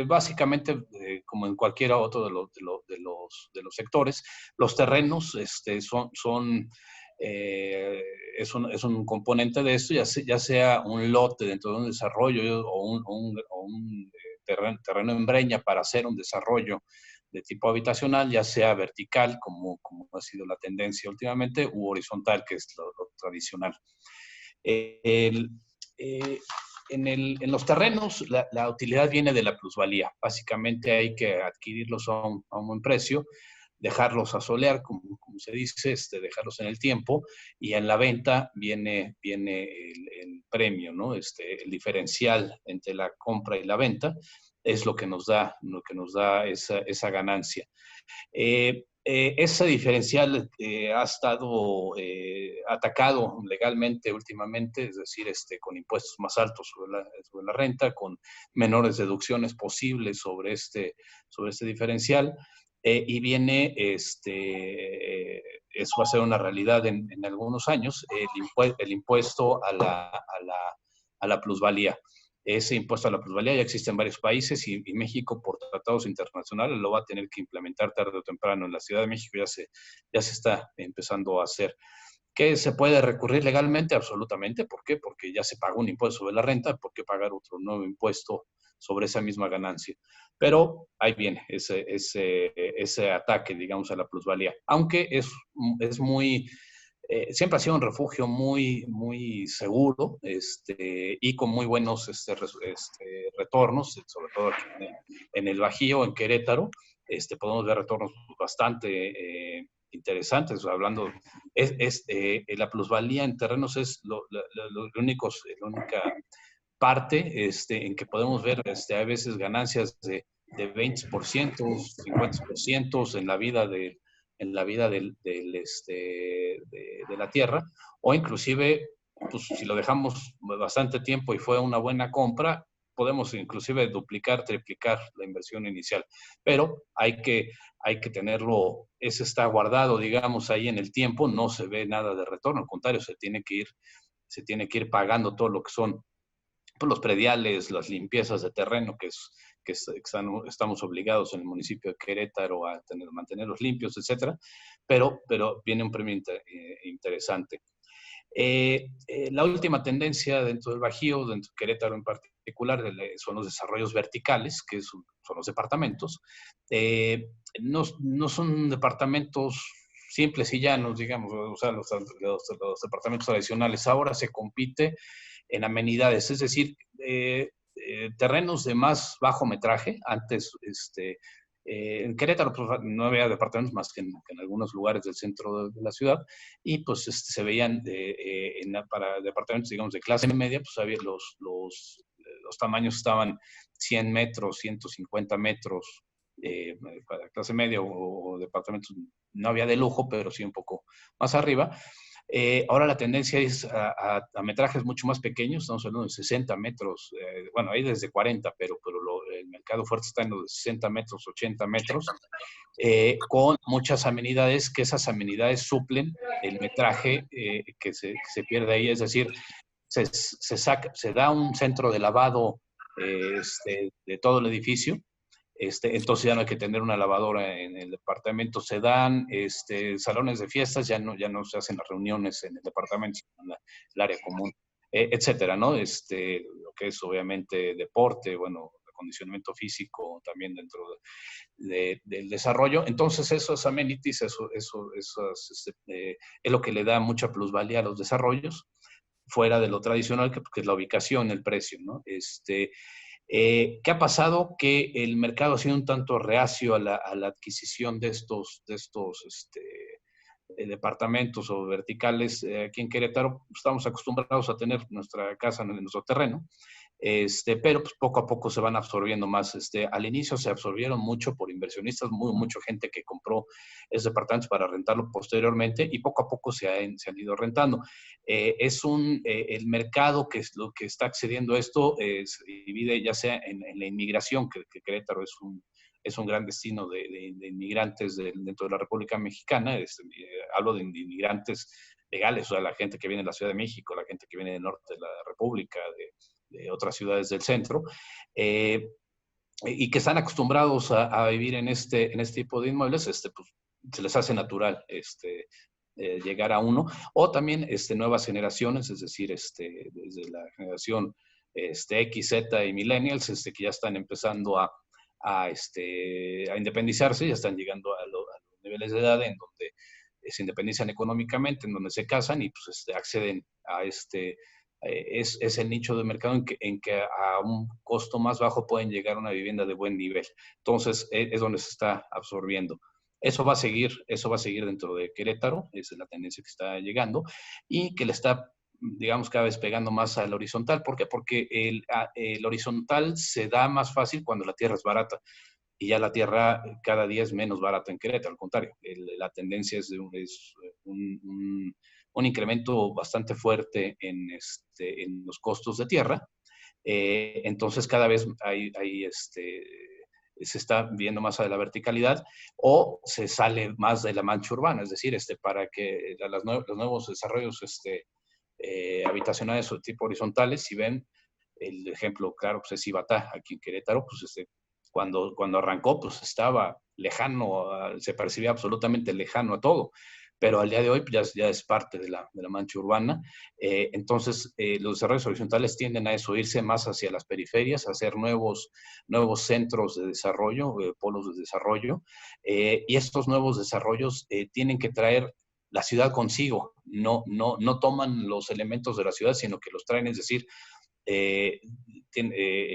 básicamente, como en cualquier otro de los sectores, los terrenos es un componente de esto, ya sea un lote dentro de un desarrollo o un terreno en breña para hacer un desarrollo de tipo habitacional, ya sea vertical, como ha sido la tendencia últimamente, u horizontal, que es lo tradicional. En los terrenos, la utilidad viene de la plusvalía. Básicamente hay que adquirirlos a un buen precio, dejarlos a solear, como se dice, dejarlos en el tiempo, y en la venta viene el premio, ¿no? El diferencial entre la compra y la venta es lo que nos da esa ganancia. ese diferencial ha estado atacado legalmente últimamente, es decir, con impuestos más altos sobre la renta, con menores deducciones posibles sobre este diferencial, y viene, eso va a ser una realidad en algunos años, el impuesto a la plusvalía. Ese impuesto a la plusvalía ya existe en varios países y México, por tratados internacionales, lo va a tener que implementar tarde o temprano. En la Ciudad de México ya se está empezando a hacer. ¿Qué se puede recurrir legalmente? Absolutamente. ¿Por qué? Porque ya se pagó un impuesto sobre la renta, ¿por qué pagar otro nuevo impuesto sobre esa misma ganancia? Pero ahí viene ese ataque, digamos, a la plusvalía. Aunque es muy... siempre ha sido un refugio muy, muy seguro y con muy buenos retornos, sobre todo aquí en el Bajío, en Querétaro. Podemos ver retornos bastante interesantes. Hablando, la plusvalía en terrenos es la única parte en que podemos ver a veces ganancias de 20%, 50% en la vida de la tierra, o inclusive, pues, si lo dejamos bastante tiempo y fue una buena compra, podemos inclusive duplicar, triplicar la inversión inicial. Pero hay que tenerlo, ese está guardado, digamos, ahí en el tiempo, no se ve nada de retorno, al contrario, se tiene que ir pagando todo lo que son, pues, los prediales, las limpiezas de terreno que estamos obligados en el municipio de Querétaro a mantenerlos limpios, etcétera, pero viene un premio interesante. La última tendencia dentro del Bajío, dentro de Querétaro en particular, son los desarrollos verticales, que son los departamentos. No son departamentos simples y llanos, digamos, o sea, los departamentos tradicionales. Ahora se compite en amenidades, es decir, terrenos de más bajo metraje. Antes, en Querétaro pues, no había departamentos más que en algunos lugares del centro de la ciudad, y pues se veían para departamentos, digamos, de clase media, pues había los tamaños estaban 100 metros, 150 metros, para clase media o departamentos no había de lujo, pero sí un poco más arriba. Ahora la tendencia es a metrajes mucho más pequeños, estamos hablando de 60 metros, bueno, hay desde 40, pero el mercado fuerte está en los 60 metros, 80 metros, con muchas amenidades, que esas amenidades suplen el metraje que se pierde ahí, es decir, se da un centro de lavado de todo el edificio. Entonces ya no hay que tener una lavadora en el departamento. Se dan salones de fiestas, ya no se hacen las reuniones en el departamento, sino en el área común, etcétera, ¿no? Lo que es obviamente deporte, bueno, acondicionamiento físico también dentro del desarrollo. Entonces esos amenities, es lo que le da mucha plusvalía a los desarrollos, fuera de lo tradicional, que es la ubicación, el precio, ¿no? ¿Qué ha pasado? Que el mercado ha sido un tanto reacio a la adquisición de estos departamentos o verticales. Aquí en Querétaro estamos acostumbrados a tener nuestra casa en nuestro terreno, pero pues poco a poco se van absorbiendo más. Al inicio se absorbieron mucho por inversionistas, mucha gente que compró esos departamentos para rentarlo posteriormente, y poco a poco se han ido rentando. El mercado que es lo que está accediendo a esto se divide ya sea en la inmigración, que Querétaro es un gran destino de inmigrantes dentro de la República Mexicana. Hablo de inmigrantes legales, o sea, la gente que viene de la Ciudad de México, la gente que viene del norte de la República, de otras ciudades del centro, y que están acostumbrados a vivir en este tipo de inmuebles, pues se les hace natural llegar a uno. O también nuevas generaciones, es decir, desde la generación X, Z y Millennials, que ya están empezando a independizarse, ya están llegando a los niveles de edad en donde se independizan económicamente, en donde se casan y pues acceden a es el nicho de mercado en que a un costo más bajo pueden llegar a una vivienda de buen nivel. Entonces, es donde se está absorbiendo. Eso va a seguir dentro de Querétaro, esa es la tendencia que está llegando, y que le está, digamos, cada vez pegando más al horizontal. ¿Por qué? Porque el horizontal se da más fácil cuando la tierra es barata. y ya la tierra cada día es menos barata en Querétaro. Al contrario, la tendencia es un incremento bastante fuerte en los costos de tierra. Entonces cada vez se está viendo más de la verticalidad o se sale más de la mancha urbana, es decir, para que los nuevos desarrollos habitacionales o tipo horizontales, si ven el ejemplo claro, pues es Ibatá, aquí en Querétaro, pues cuando arrancó, pues estaba lejano, se percibía absolutamente lejano a todo, pero al día de hoy ya es parte de la mancha urbana. Entonces, los desarrollos horizontales tienden a eso, irse más hacia las periferias, a hacer nuevos centros de desarrollo, polos de desarrollo, y estos nuevos desarrollos tienen que traer la ciudad consigo, no toman los elementos de la ciudad, sino que los traen, es decir, en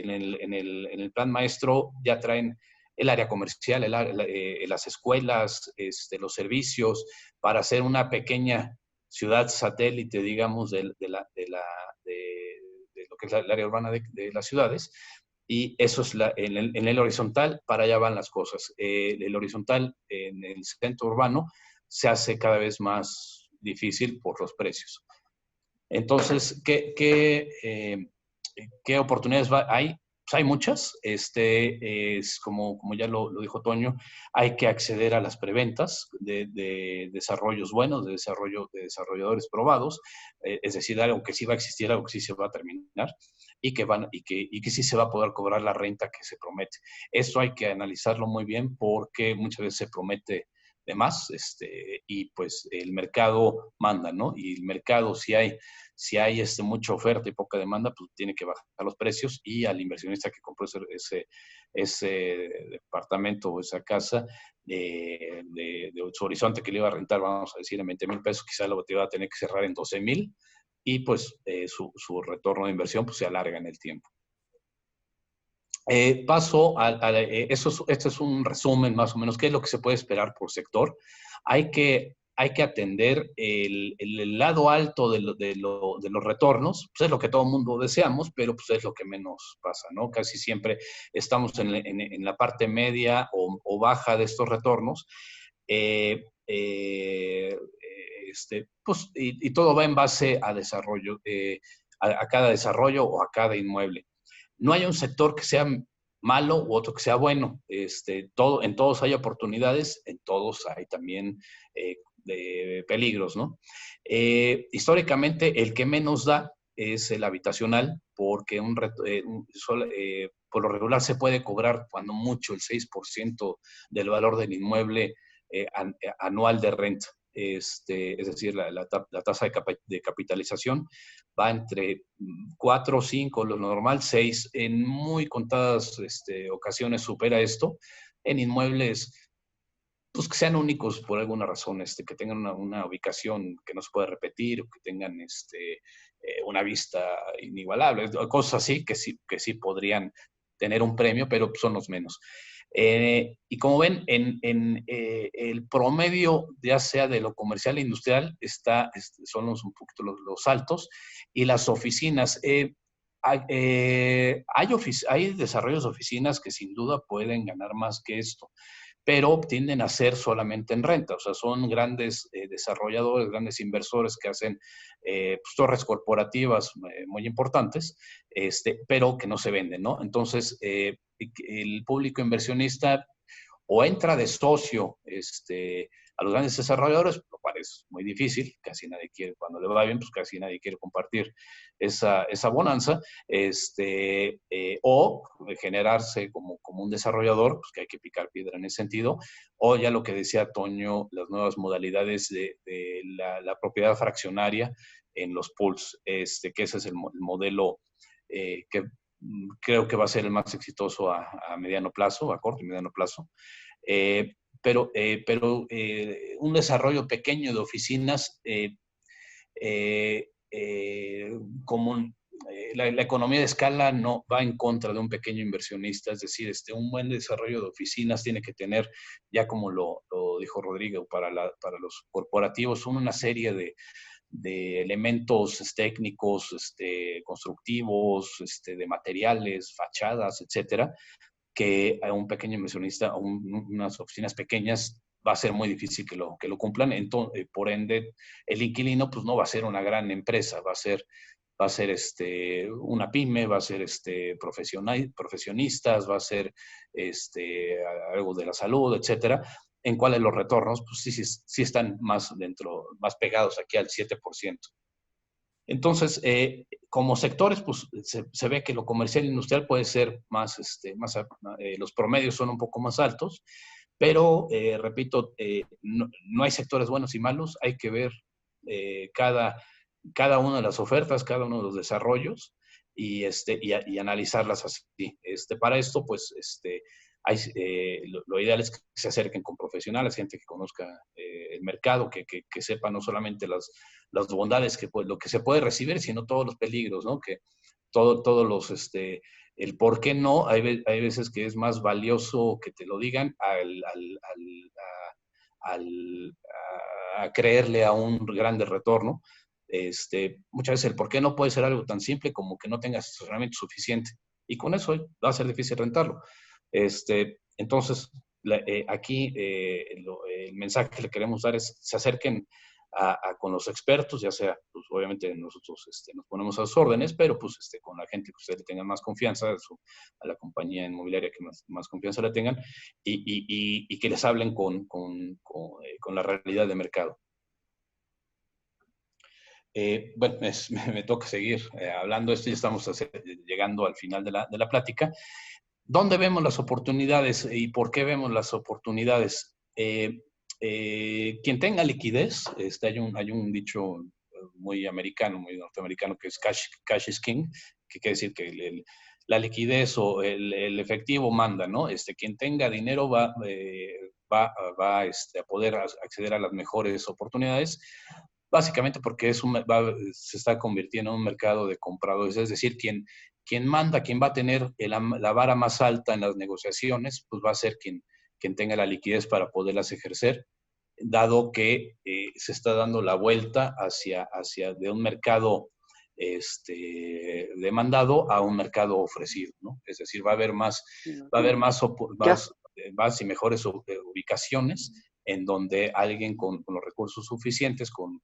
el plan maestro ya traen el área comercial, las escuelas, los servicios, para hacer una pequeña ciudad satélite, digamos, de lo que es el área urbana de las ciudades. Y eso es en el horizontal, para allá van las cosas. El horizontal en el centro urbano se hace cada vez más difícil por los precios. Entonces, ¿qué oportunidades hay? Pues hay muchas. Es como ya lo dijo Toño, hay que acceder a las preventas de desarrollos buenos, de desarrolladores probados, es decir, algo que sí va a existir, algo que sí se va a terminar y que sí se va a poder cobrar la renta que se promete. Esto hay que analizarlo muy bien porque muchas veces se promete de más, y pues el mercado manda, ¿no? Y el mercado, si hay mucha oferta y poca demanda, pues tiene que bajar los precios, y al inversionista que compró ese departamento o esa casa de su horizonte, que le iba a rentar, vamos a decir, en 20,000 pesos, quizá lo va a tener que cerrar en 12,000, y pues su retorno de inversión pues se alarga en el tiempo. Paso este es un resumen más o menos, qué es lo que se puede esperar por sector. Hay que atender el lado alto de los retornos, pues es lo que todo el mundo deseamos, pero pues es lo que menos pasa, ¿no? Casi siempre estamos en la parte media o baja de estos retornos, pues, y todo va en base a desarrollo, a cada desarrollo o a cada inmueble. No hay un sector que sea malo u otro que sea bueno. En todos hay oportunidades, en todos hay también peligros, ¿no? Históricamente, el que menos da es el habitacional, porque por lo regular se puede cobrar cuando mucho el 6% del valor del inmueble anual de renta. Es decir, la tasa de capitalización va entre 4 o 5, lo normal 6, en muy contadas ocasiones supera esto, en inmuebles pues que sean únicos por alguna razón, que tengan una ubicación que no se puede repetir, que tengan una vista inigualable, cosas así que sí podrían tener un premio, pero son los menos. Y como ven, el promedio, ya sea de lo comercial e industrial, son un poquito los altos, y las oficinas. Hay desarrollos de oficinas que sin duda pueden ganar más que esto, pero tienden a ser solamente en renta. O sea, son grandes desarrolladores, grandes inversores que hacen pues, torres corporativas muy importantes, pero que no se venden, ¿no? Entonces, el público inversionista o entra de socio a los grandes desarrolladores, lo cual es muy difícil, casi nadie quiere, cuando le va bien, pues casi nadie quiere compartir esa bonanza, o generarse como un desarrollador, pues que hay que picar piedra en ese sentido, o ya lo que decía Toño, las nuevas modalidades de la propiedad fraccionaria en los pools, que ese es el modelo que creo que va a ser el más exitoso a mediano plazo, a corto y mediano plazo. Pero un desarrollo pequeño de oficinas la economía de escala no va en contra de un pequeño inversionista, es decir, un buen desarrollo de oficinas tiene que tener, ya como lo dijo Rodrigo, para los corporativos, son una serie de elementos técnicos, constructivos, de materiales, fachadas, etcétera, que a un pequeño inversionista, a unas oficinas pequeñas, va a ser muy difícil que lo cumplan. Entonces, por ende, el inquilino pues no va a ser una gran empresa, va a ser una pyme, va a ser profesionistas, va a ser algo de la salud, etcétera, en cuales los retornos pues sí están más pegados aquí al 7%. Entonces, como sectores, pues se ve que lo comercial e industrial puede ser los promedios son un poco más altos, pero, repito, no hay sectores buenos y malos, hay que ver cada una de las ofertas, cada uno de los desarrollos y analizarlas así. Para esto, pues, lo ideal es que se acerquen con profesionales, gente que conozca el mercado, que sepa no solamente las bondades, lo que se puede recibir, sino todos los peligros, ¿no? Que todos los, el por qué no, hay veces que es más valioso que te lo digan a creerle a un grande retorno. Muchas veces el por qué no puede ser algo tan simple como que no tengas asesoramiento suficiente, y con eso va a ser difícil rentarlo. Entonces, aquí el mensaje que le queremos dar es se acerquen con los expertos, ya sea, pues obviamente nosotros nos ponemos a sus órdenes, pero pues con la gente que ustedes le tengan más confianza, a la compañía inmobiliaria que más confianza le tengan, y que les hablen con la realidad de mercado. Bueno, me toca seguir hablando esto, ya estamos llegando al final de la plática. ¿Dónde vemos las oportunidades y por qué vemos las oportunidades? Quien tenga liquidez, hay un dicho muy americano, muy norteamericano, que es cash is king, que quiere decir que la liquidez o el efectivo manda, ¿no? Quien tenga dinero va a poder acceder a las mejores oportunidades, básicamente porque se está convirtiendo en un mercado de compradores, es decir, quien manda, quien va a tener la vara más alta en las negociaciones, pues va a ser quien tenga la liquidez para poderlas ejercer, dado que se está dando la vuelta hacia de un mercado demandado a un mercado ofrecido, ¿no? Es decir, va a haber más y mejores ubicaciones en donde alguien con los recursos suficientes, con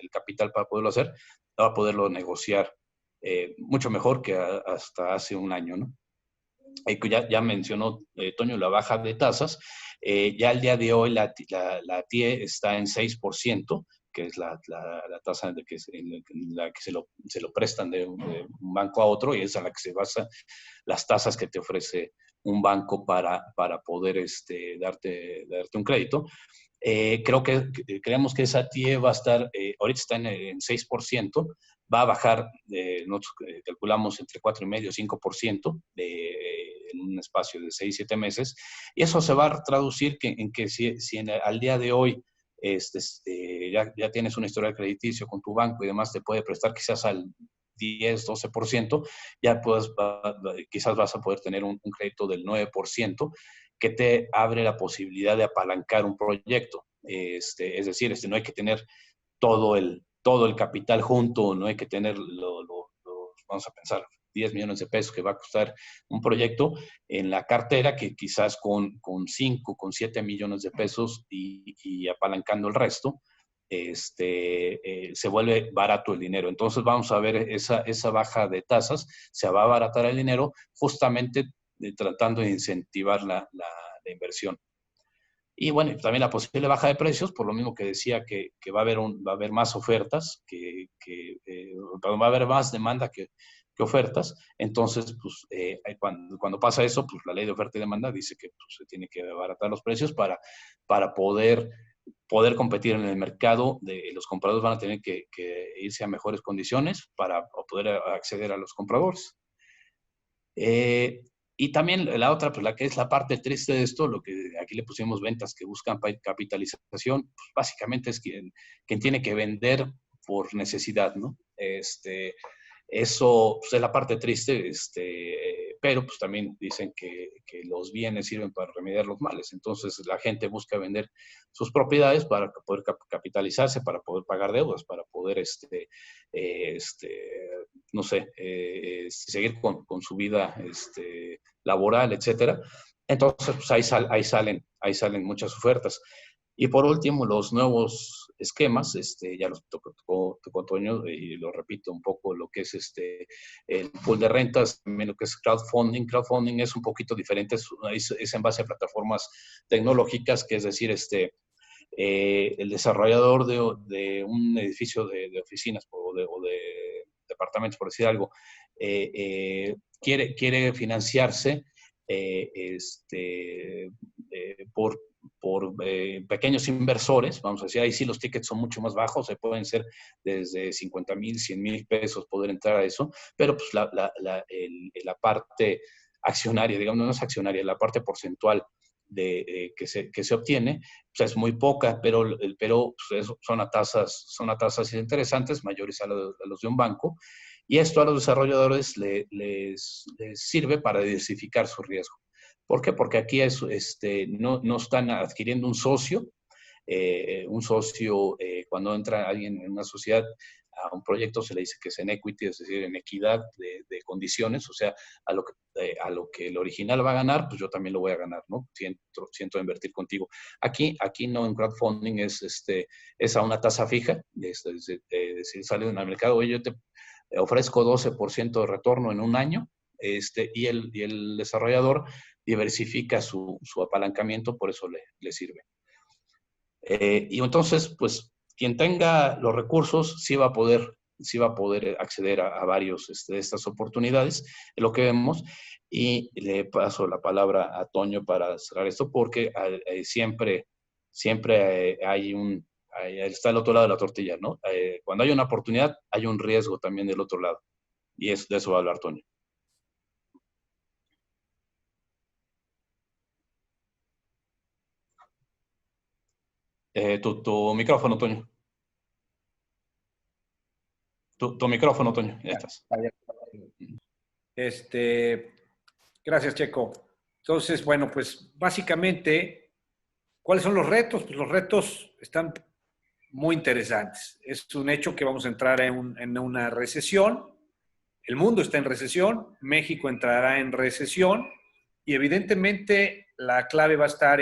el capital para poderlo hacer, va a poderlo negociar mucho mejor que hasta hace un año, ¿no? Ya mencionó Toño la baja de tasas. Ya al día de hoy la TIE está en 6%, que es la tasa en la que se lo prestan de un banco a otro, y es a la que se basa las tasas que te ofrece un banco para poder darte un crédito. Creemos que esa TIE va a estar, ahorita está en 6%, va a bajar, nosotros calculamos entre 4,5% y 5% en un espacio de 6-7 meses, y eso se va a traducir en que si al día de hoy ya tienes un historial crediticio con tu banco y demás, te puede prestar quizás al 10-12%, ya quizás vas a poder tener un crédito del 9%, que te abre la posibilidad de apalancar un proyecto. Es decir, no hay que tener todo el capital junto, no hay que tener vamos a pensar, 10 millones de pesos que va a costar un proyecto en la cartera, que quizás con 5, con 7 millones de pesos y apalancando el resto, se vuelve barato el dinero. Entonces vamos a ver esa baja de tasas, se va a abaratar el dinero justamente tratando de incentivar la inversión. Y bueno, también la posible baja de precios, por lo mismo que decía que va a haber más ofertas, va a haber más demanda que ofertas. Entonces, pues, cuando pasa eso, pues la ley de oferta y demanda dice que pues, se tiene que abaratar los precios para poder competir en el mercado. Los compradores van a tener que irse a mejores condiciones para poder acceder a los compradores. Y también la otra, pues la que es la parte triste de esto, lo que aquí le pusimos ventas que buscan capitalización, pues básicamente es quien tiene que vender por necesidad, ¿no? Eso pues, es la parte triste, pero pues también dicen que los bienes sirven para remediar los males. Entonces la gente busca vender sus propiedades para poder capitalizarse, para poder pagar deudas, para poder, no sé, seguir con su vida laboral, etcétera. Entonces, pues ahí salen muchas ofertas. Y por último, los nuevos esquemas, ya los tocó Toño, y lo repito un poco, lo que es el pool de rentas, también lo que es crowdfunding. Crowdfunding es un poquito diferente, es en base a plataformas tecnológicas, que es decir, el desarrollador de un edificio de oficinas o de departamentos, por decir algo, quiere financiarse por pequeños inversores, vamos a decir, ahí sí los tickets son mucho más bajos, se pueden ser desde 50,000, 100,000 pesos poder entrar a eso, pero pues la parte accionaria, digamos, no es accionaria, la parte porcentual que se obtiene, pues es muy poca, pero pues son a tasas interesantes, mayores a los de un banco, y esto a los desarrolladores les sirve para diversificar su riesgo. ¿Por qué? Porque aquí no están adquiriendo un socio. Cuando entra alguien en una sociedad a un proyecto, se le dice que es en equity, es decir, en equidad de condiciones, o sea, a lo que el original va a ganar, pues yo también lo voy a ganar, ¿no? Siento invertir contigo. Aquí no, en crowdfunding es a una tasa fija, es decir, sale en el mercado, oye, yo te ofrezco 12% de retorno en un año, y el desarrollador diversifica su apalancamiento, por eso le sirve. Y entonces, pues, quien tenga los recursos sí va a poder acceder a varios de estas oportunidades, es lo que vemos, y le paso la palabra a Toño para cerrar esto, porque siempre está el otro lado de la tortilla, ¿no? Cuando hay una oportunidad, hay un riesgo también del otro lado, y de eso va a hablar Toño. Tu micrófono, Toño. Tu micrófono, Toño. Ya estás. Gracias, Checo. Entonces, bueno, pues básicamente, ¿cuáles son los retos? Pues los retos están muy interesantes. Es un hecho que vamos a entrar en una recesión. El mundo está en recesión, México entrará en recesión y evidentemente la clave va a estar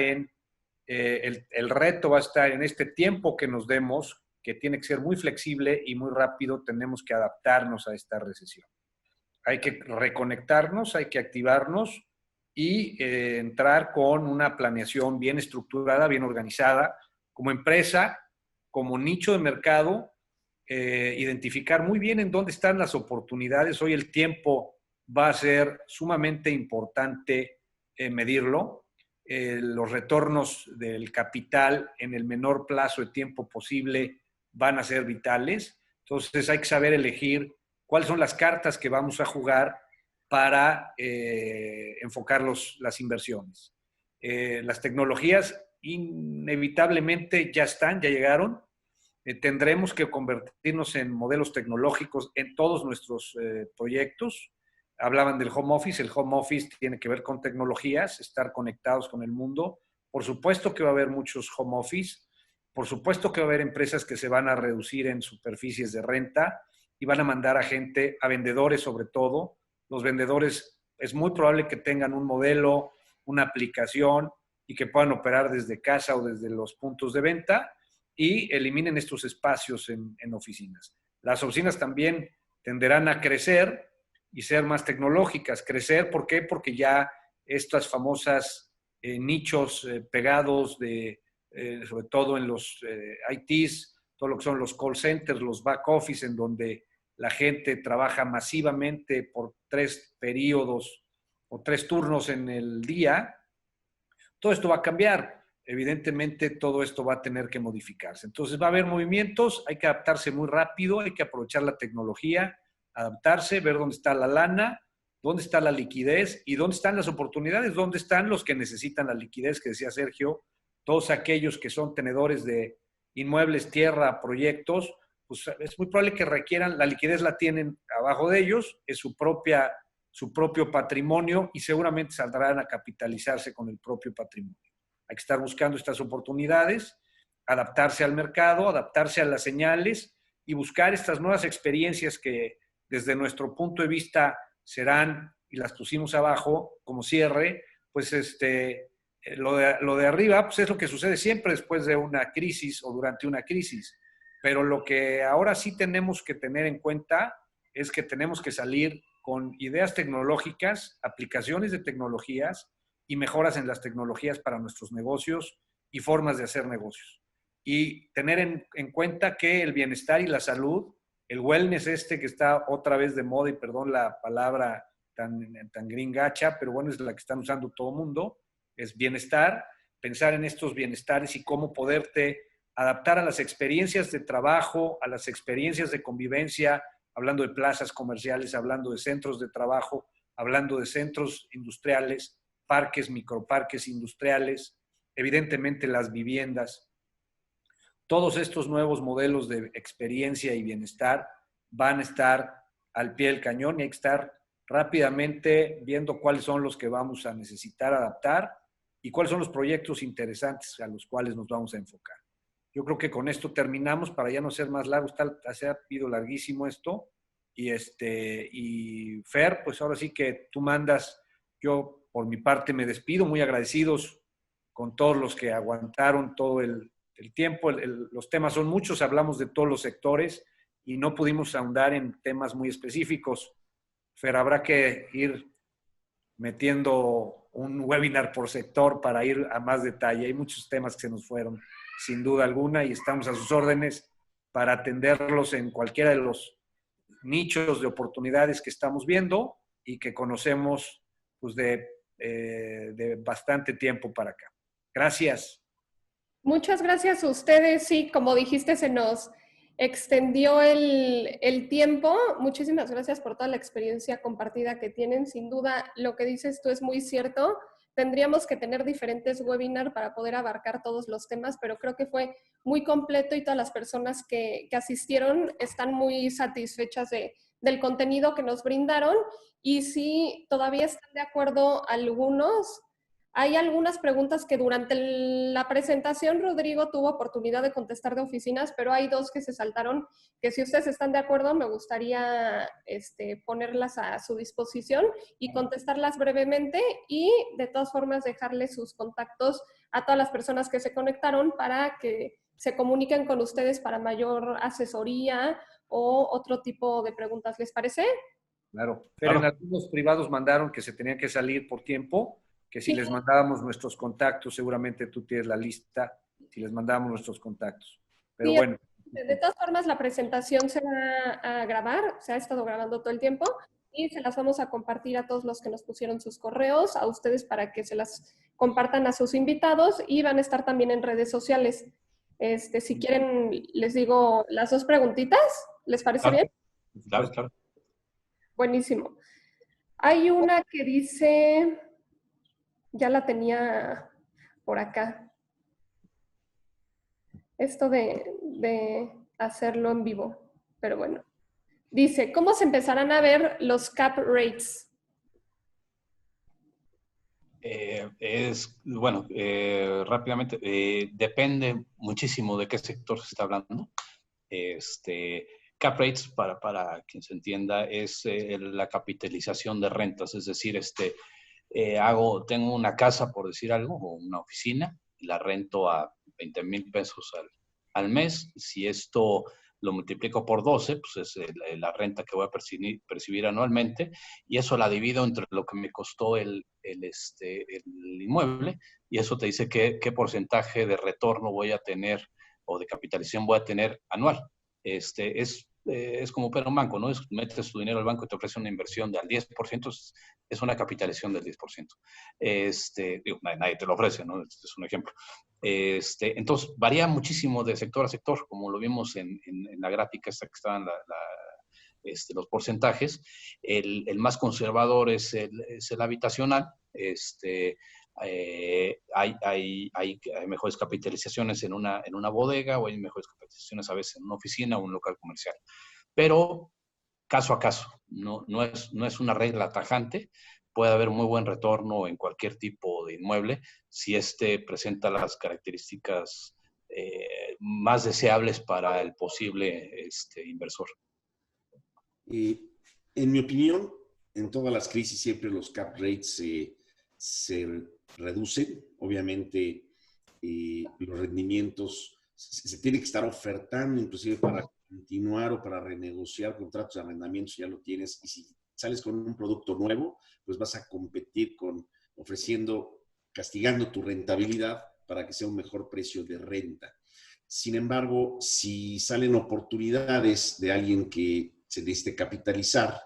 el reto va a estar en este tiempo que nos demos, que tiene que ser muy flexible y muy rápido, tenemos que adaptarnos a esta recesión. Hay que reconectarnos, hay que activarnos y entrar con una planeación bien estructurada, bien organizada, como empresa, como nicho de mercado, identificar muy bien en dónde están las oportunidades. Hoy el tiempo va a ser sumamente importante medirlo. Los retornos del capital en el menor plazo de tiempo posible van a ser vitales. Entonces hay que saber elegir cuáles son las cartas que vamos a jugar para enfocar las inversiones. Las tecnologías inevitablemente ya llegaron. Tendremos que convertirnos en modelos tecnológicos en todos nuestros proyectos. Hablaban del home office. El home office tiene que ver con tecnologías, estar conectados con el mundo. Por supuesto que va a haber muchos home office. Por supuesto que va a haber empresas que se van a reducir en superficies de renta y van a mandar a gente, a vendedores sobre todo. Los vendedores es muy probable que tengan un modelo, una aplicación y que puedan operar desde casa o desde los puntos de venta y eliminen estos espacios en oficinas. Las oficinas también tenderán a crecer y ser más tecnológicas. Crecer, ¿por qué? Porque ya estas famosas nichos pegados sobre todo en los ITs, todo lo que son los call centers, los back office, en donde la gente trabaja masivamente por 3 periodos o 3 turnos en el día, todo esto va a cambiar. Evidentemente, todo esto va a tener que modificarse. Entonces, va a haber movimientos, hay que adaptarse muy rápido, hay que aprovechar la tecnología, adaptarse, ver dónde está la lana, dónde está la liquidez y dónde están las oportunidades, dónde están los que necesitan la liquidez, que decía Sergio, todos aquellos que son tenedores de inmuebles, tierra, proyectos, pues es muy probable que requieran, la liquidez la tienen abajo de ellos, es su propio patrimonio y seguramente saldrán a capitalizarse con el propio patrimonio. Hay que estar buscando estas oportunidades, adaptarse al mercado, adaptarse a las señales y buscar estas nuevas experiencias que desde nuestro punto de vista serán, y las pusimos abajo como cierre, pues lo de arriba pues es lo que sucede siempre después de una crisis o durante una crisis. Pero lo que ahora sí tenemos que tener en cuenta es que tenemos que salir con ideas tecnológicas, aplicaciones de tecnologías y mejoras en las tecnologías para nuestros negocios y formas de hacer negocios. Y tener en cuenta que el bienestar y la salud, el wellness que está otra vez de moda, y perdón la palabra tan gringacha, pero bueno, es la que están usando todo el mundo, es bienestar, pensar en estos bienestares y cómo poderte adaptar a las experiencias de trabajo, a las experiencias de convivencia, hablando de plazas comerciales, hablando de centros de trabajo, hablando de centros industriales, parques, microparques industriales, evidentemente las viviendas. Todos estos nuevos modelos de experiencia y bienestar van a estar al pie del cañón y hay que estar rápidamente viendo cuáles son los que vamos a necesitar adaptar y cuáles son los proyectos interesantes a los cuales nos vamos a enfocar. Yo creo que con esto terminamos para ya no ser más largo, se ha ido larguísimo esto. Y Fer, pues ahora sí que tú mandas, yo por mi parte me despido, muy agradecidos con todos los que aguantaron todo el tiempo. Los temas son muchos, hablamos de todos los sectores y no pudimos ahondar en temas muy específicos. Fer, habrá que ir metiendo un webinar por sector para ir a más detalle. Hay muchos temas que se nos fueron, sin duda alguna, y estamos a sus órdenes para atenderlos en cualquiera de los nichos de oportunidades que estamos viendo y que conocemos pues, de bastante tiempo para acá. Gracias. Muchas gracias a ustedes. Sí, como dijiste, se nos extendió el tiempo. Muchísimas gracias por toda la experiencia compartida que tienen. Sin duda, lo que dices tú es muy cierto. Tendríamos que tener diferentes webinars para poder abarcar todos los temas, pero creo que fue muy completo y todas las personas que asistieron están muy satisfechas del contenido que nos brindaron. Y si todavía están de acuerdo algunos, hay algunas preguntas que durante la presentación Rodrigo tuvo oportunidad de contestar de oficinas, pero hay dos que se saltaron, que si ustedes están de acuerdo me gustaría ponerlas a su disposición y contestarlas brevemente y de todas formas dejarles sus contactos a todas las personas que se conectaron para que se comuniquen con ustedes para mayor asesoría o otro tipo de preguntas. ¿Les parece? Claro. Pero en algunos privados mandaron que se tenían que salir por tiempo, que si les mandábamos nuestros contactos, seguramente tú tienes la lista, si les mandábamos nuestros contactos. Pero sí, bueno. De todas formas, la presentación se va a grabar, se ha estado grabando todo el tiempo y se las vamos a compartir a todos los que nos pusieron sus correos, a ustedes para que se las compartan a sus invitados y van a estar también en redes sociales. Si quieren, les digo las dos preguntitas, ¿les parece bien? Claro. Buenísimo. Hay una que dice... Ya la tenía por acá. Esto de hacerlo en vivo, pero bueno. Dice, ¿cómo se empezarán a ver los cap rates? Rápidamente, depende muchísimo de qué sector se está hablando. Cap rates, para quien se entienda, es la capitalización de rentas, es decir, tengo una casa, por decir algo, o una oficina, y la rento a 20,000 pesos al mes. Si esto lo multiplico por 12, pues es la renta que voy a percibir anualmente, y eso la divido entre lo que me costó el inmueble, y eso te dice qué porcentaje de retorno voy a tener o de capitalización voy a tener anual. Es como para un banco, ¿no? Metes tu dinero al banco y te ofrece una inversión del 10%, es una capitalización del 10%. Nadie te lo ofrece, ¿no? Este es un ejemplo. Entonces, varía muchísimo de sector a sector, como lo vimos en la gráfica esta que estaban los porcentajes. El más conservador es el habitacional. hay mejores capitalizaciones en una bodega, o hay mejores capitalizaciones a veces en una oficina o un local comercial. Pero caso a caso, no es una regla tajante. Puede haber muy buen retorno en cualquier tipo de inmueble si presenta las características más deseables para el posible inversor. En mi opinión, en todas las crisis siempre los cap rates se reducen. Obviamente, los rendimientos se tiene que estar ofertando, inclusive para continuar o para renegociar contratos de arrendamiento si ya lo tienes. Y si sales con un producto nuevo, pues vas a competir castigando tu rentabilidad para que sea un mejor precio de renta. Sin embargo, si salen oportunidades de alguien que se necesite capitalizar,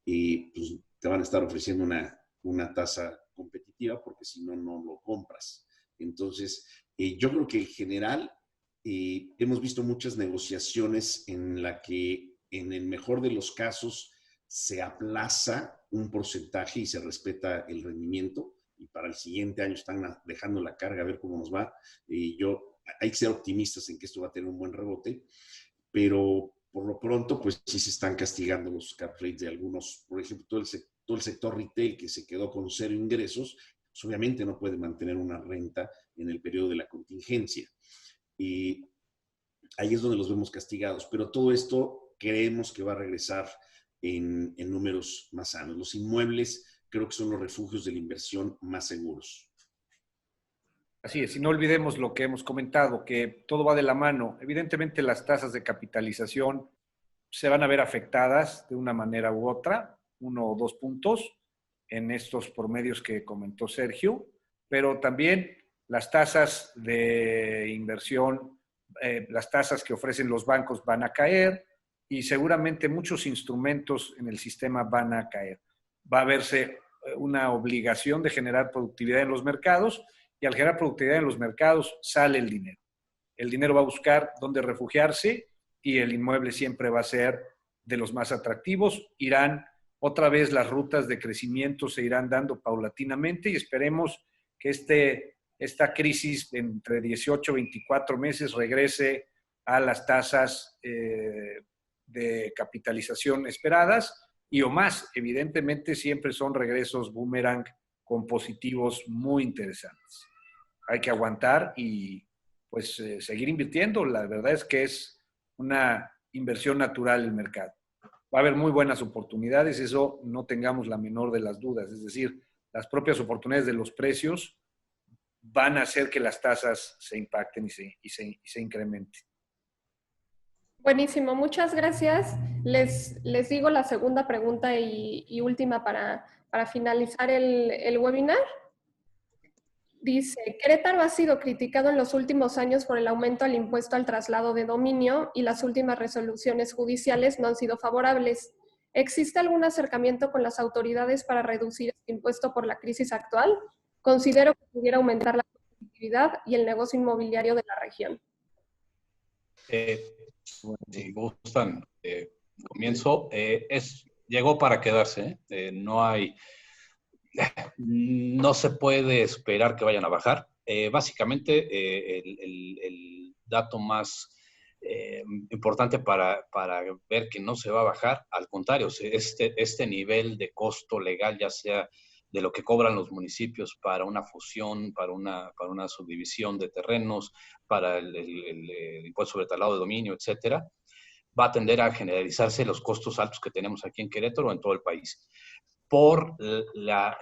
pues te van a estar ofreciendo una tasa competitiva, porque si no, no lo compras. Entonces, yo creo que en general hemos visto muchas negociaciones en la que, en el mejor de los casos, se aplaza un porcentaje y se respeta el rendimiento, y para el siguiente año están dejando la carga a ver cómo nos va. Hay que ser optimistas en que esto va a tener un buen rebote, pero por lo pronto, pues sí se están castigando los cap rates de algunos. Por ejemplo, todo el sector retail que se quedó con 0 ingresos, pues obviamente no puede mantener una renta en el periodo de la contingencia. Y ahí es donde los vemos castigados. Pero todo esto creemos que va a regresar en números más sanos. Los inmuebles creo que son los refugios de la inversión más seguros. Así es, y no olvidemos lo que hemos comentado, que todo va de la mano. Evidentemente las tasas de capitalización se van a ver afectadas de una manera u otra, 1 o 2 puntos en estos promedios que comentó Sergio, pero también las tasas de inversión, las tasas que ofrecen los bancos van a caer, y seguramente muchos instrumentos en el sistema van a caer. Va a verse una obligación de generar productividad en los mercados, y al generar productividad en los mercados sale el dinero. El dinero va a buscar dónde refugiarse, y el inmueble siempre va a ser de los más atractivos. Irán otra vez las rutas de crecimiento, se irán dando paulatinamente, y esperemos que esta crisis entre 18 y 24 meses regrese a las tasas de capitalización esperadas y o más. Evidentemente siempre son regresos boomerang con positivos muy interesantes. Hay que aguantar y pues seguir invirtiendo. La verdad es que es una inversión natural el mercado. Va a haber muy buenas oportunidades, eso no tengamos la menor de las dudas. Es decir, las propias oportunidades de los precios van a hacer que las tasas se impacten y se incrementen. Buenísimo, muchas gracias. Les digo la segunda pregunta y última para finalizar el webinar. Dice, Querétaro ha sido criticado en los últimos años por el aumento al impuesto al traslado de dominio, y las últimas resoluciones judiciales no han sido favorables. ¿Existe algún acercamiento con las autoridades para reducir este impuesto por la crisis actual? Considero que pudiera aumentar la competitividad y el negocio inmobiliario de la región. Si gustan, comienzo. Llegó para quedarse. No se puede esperar que vayan a bajar. Básicamente, el dato más importante para ver que no se va a bajar, al contrario, este nivel de costo legal, ya sea de lo que cobran los municipios para una fusión, para una subdivisión de terrenos, para el impuesto sobre traslado de dominio, etcétera, va a tender a generalizarse los costos altos que tenemos aquí en Querétaro o en todo el país.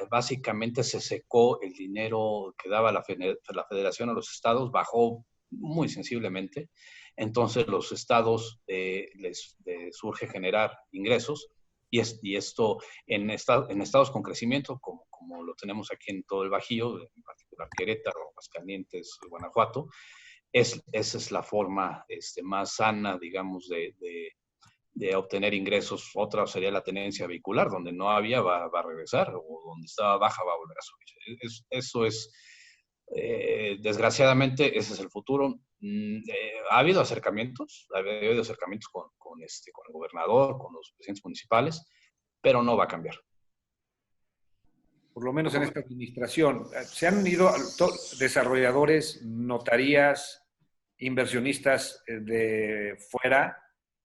Básicamente se secó el dinero que daba la federación a los estados, bajó muy sensiblemente. Entonces los estados les surge generar ingresos, y esto en estados con crecimiento, como lo tenemos aquí en todo el Bajío, en particular Querétaro, Aguascalientes, Guanajuato, esa es la forma más sana, digamos, de obtener ingresos. Otra sería la tenencia vehicular, donde no había va a regresar, o donde estaba baja va a volver a subir. Eso es, desgraciadamente, ese es el futuro. Ha habido acercamientos, con el gobernador, con los presidentes municipales, pero no va a cambiar. por lo menos en esta administración. Se han unido desarrolladores, notarías, inversionistas de fuera,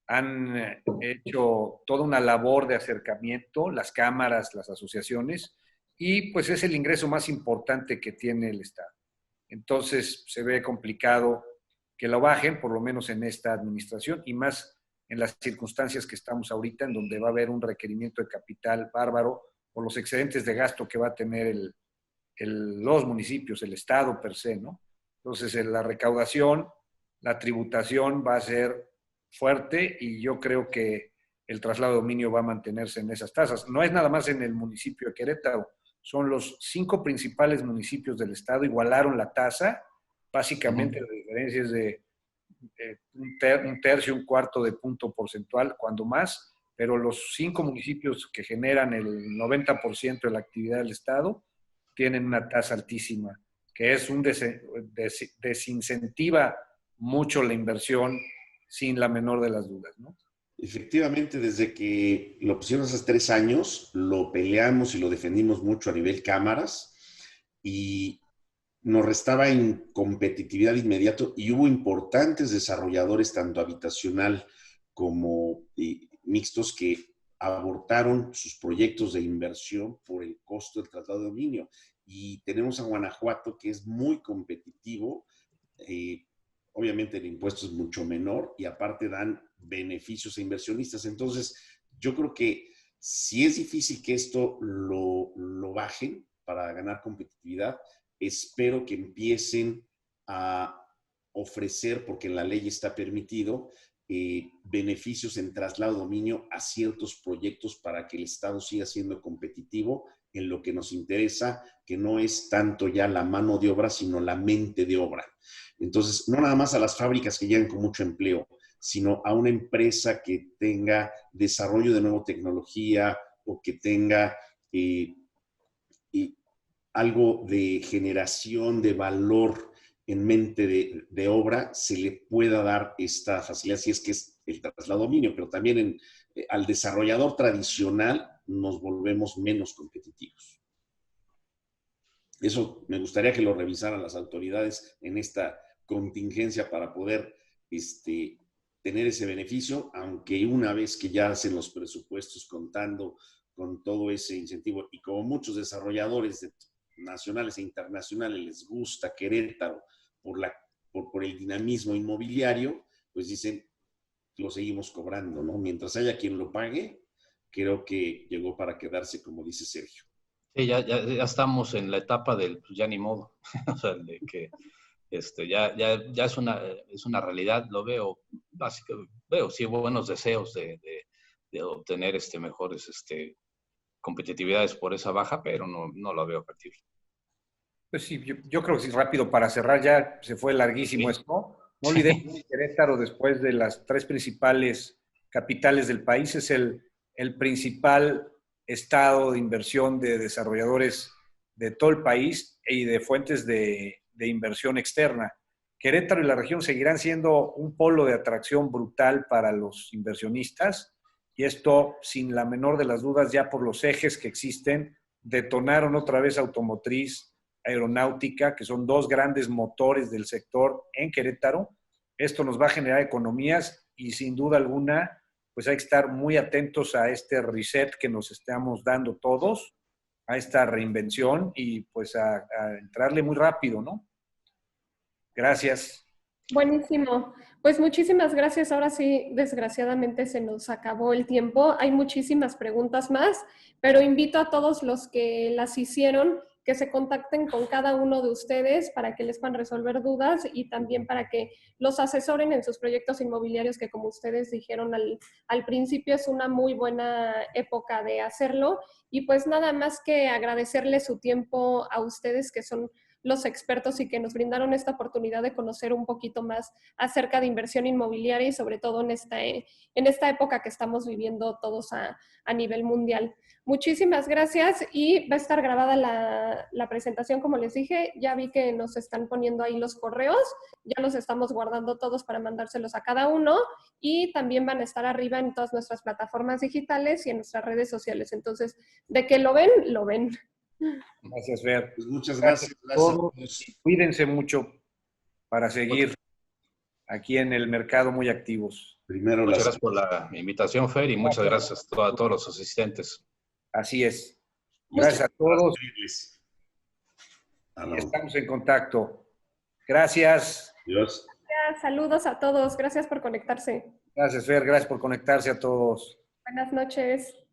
han hecho toda una labor de acercamiento, las cámaras, las asociaciones, y pues es el ingreso más importante que tiene el Estado. Entonces se ve complicado que lo bajen, por lo menos en esta administración, y más en las circunstancias que estamos ahorita, en donde va a haber un requerimiento de capital bárbaro por los excedentes de gasto que va a tener los municipios, el Estado per se, ¿no? Entonces la recaudación, la tributación va a ser fuerte y yo creo que el traslado de dominio va a mantenerse en esas tasas. No es nada más en el municipio de Querétaro, son los 5 principales municipios del estado, igualaron la tasa, básicamente la diferencia es de un tercio, un cuarto de punto porcentual, cuando más, pero los 5 municipios que generan el 90% de la actividad del estado tienen una tasa altísima, que es un desincentiva mucho la inversión sin la menor de las dudas, ¿no? Efectivamente, desde que lo pusimos hace 3 años, lo peleamos y lo defendimos mucho a nivel cámaras y nos restaba en competitividad inmediato y hubo importantes desarrolladores, tanto habitacional como mixtos, que abortaron sus proyectos de inversión por el costo del traslado de dominio. Y tenemos a Guanajuato, que es muy competitivo. Obviamente el impuesto es mucho menor y aparte dan beneficios a inversionistas. Entonces, yo creo que si es difícil que esto lo bajen para ganar competitividad, espero que empiecen a ofrecer, porque en la ley está permitido, beneficios en traslado de dominio a ciertos proyectos para que el Estado siga siendo competitivo en lo que nos interesa, que no es tanto ya la mano de obra, sino la mente de obra. Entonces, no nada más a las fábricas que llegan con mucho empleo, sino a una empresa que tenga desarrollo de nueva tecnología o que tenga algo de generación de valor en mente de obra, se le pueda dar esta facilidad, si es que es el traslado de dominio, pero también al desarrollador tradicional nos volvemos menos competitivos. Eso me gustaría que lo revisaran las autoridades en esta contingencia para poder tener ese beneficio, aunque una vez que ya hacen los presupuestos contando con todo ese incentivo, y como muchos desarrolladores nacionales e internacionales les gusta Querétaro por el dinamismo inmobiliario, pues dicen, lo seguimos cobrando, ¿no? Mientras haya quien lo pague, creo que llegó para quedarse, como dice Sergio. Sí, ya estamos en la etapa del pues ya ni modo. O sea, de que ya es una realidad, lo veo. Básicamente, veo sí buenos deseos de obtener mejores competitividades por esa baja, pero no lo veo factible. Pues sí, yo creo que sí, rápido para cerrar, ya se fue larguísimo esto. No olvidemos que Querétaro, después de las 3 principales capitales del país, es el principal estado de inversión de desarrolladores de todo el país y de fuentes de inversión externa. Querétaro y la región seguirán siendo un polo de atracción brutal para los inversionistas, y esto, sin la menor de las dudas, ya por los ejes que existen, detonaron otra vez automotriz, aeronáutica, que son 2 grandes motores del sector en Querétaro. Esto nos va a generar economías y sin duda alguna, pues hay que estar muy atentos a este reset que nos estamos dando todos, a esta reinvención y pues a entrarle muy rápido, ¿no? Gracias. Buenísimo. Pues muchísimas gracias. Ahora sí, desgraciadamente se nos acabó el tiempo. Hay muchísimas preguntas más, pero invito a todos los que las hicieron que se contacten con cada uno de ustedes para que les puedan resolver dudas y también para que los asesoren en sus proyectos inmobiliarios, que como ustedes dijeron al principio es una muy buena época de hacerlo. Y pues nada más que agradecerles su tiempo a ustedes, que son los expertos y que nos brindaron esta oportunidad de conocer un poquito más acerca de inversión inmobiliaria y sobre todo en esta época que estamos viviendo todos a nivel mundial. Muchísimas gracias y va a estar grabada la presentación, como les dije. Ya vi que nos están poniendo ahí los correos, ya los estamos guardando todos para mandárselos a cada uno y también van a estar arriba en todas nuestras plataformas digitales y en nuestras redes sociales. Entonces, de que lo ven, lo ven. Gracias, Fer. Pues muchas gracias. a Gracias a todos. todos. Cuídense mucho para seguir aquí en el mercado muy activos. Primero Muchas las... gracias por la invitación, Fer, y muchas gracias a todos los asistentes. Así es. Gracias a todos. Y estamos en contacto. Gracias. Adiós. Saludos a todos. Gracias por conectarse. Gracias, Fer. Gracias por conectarse a todos. Buenas noches.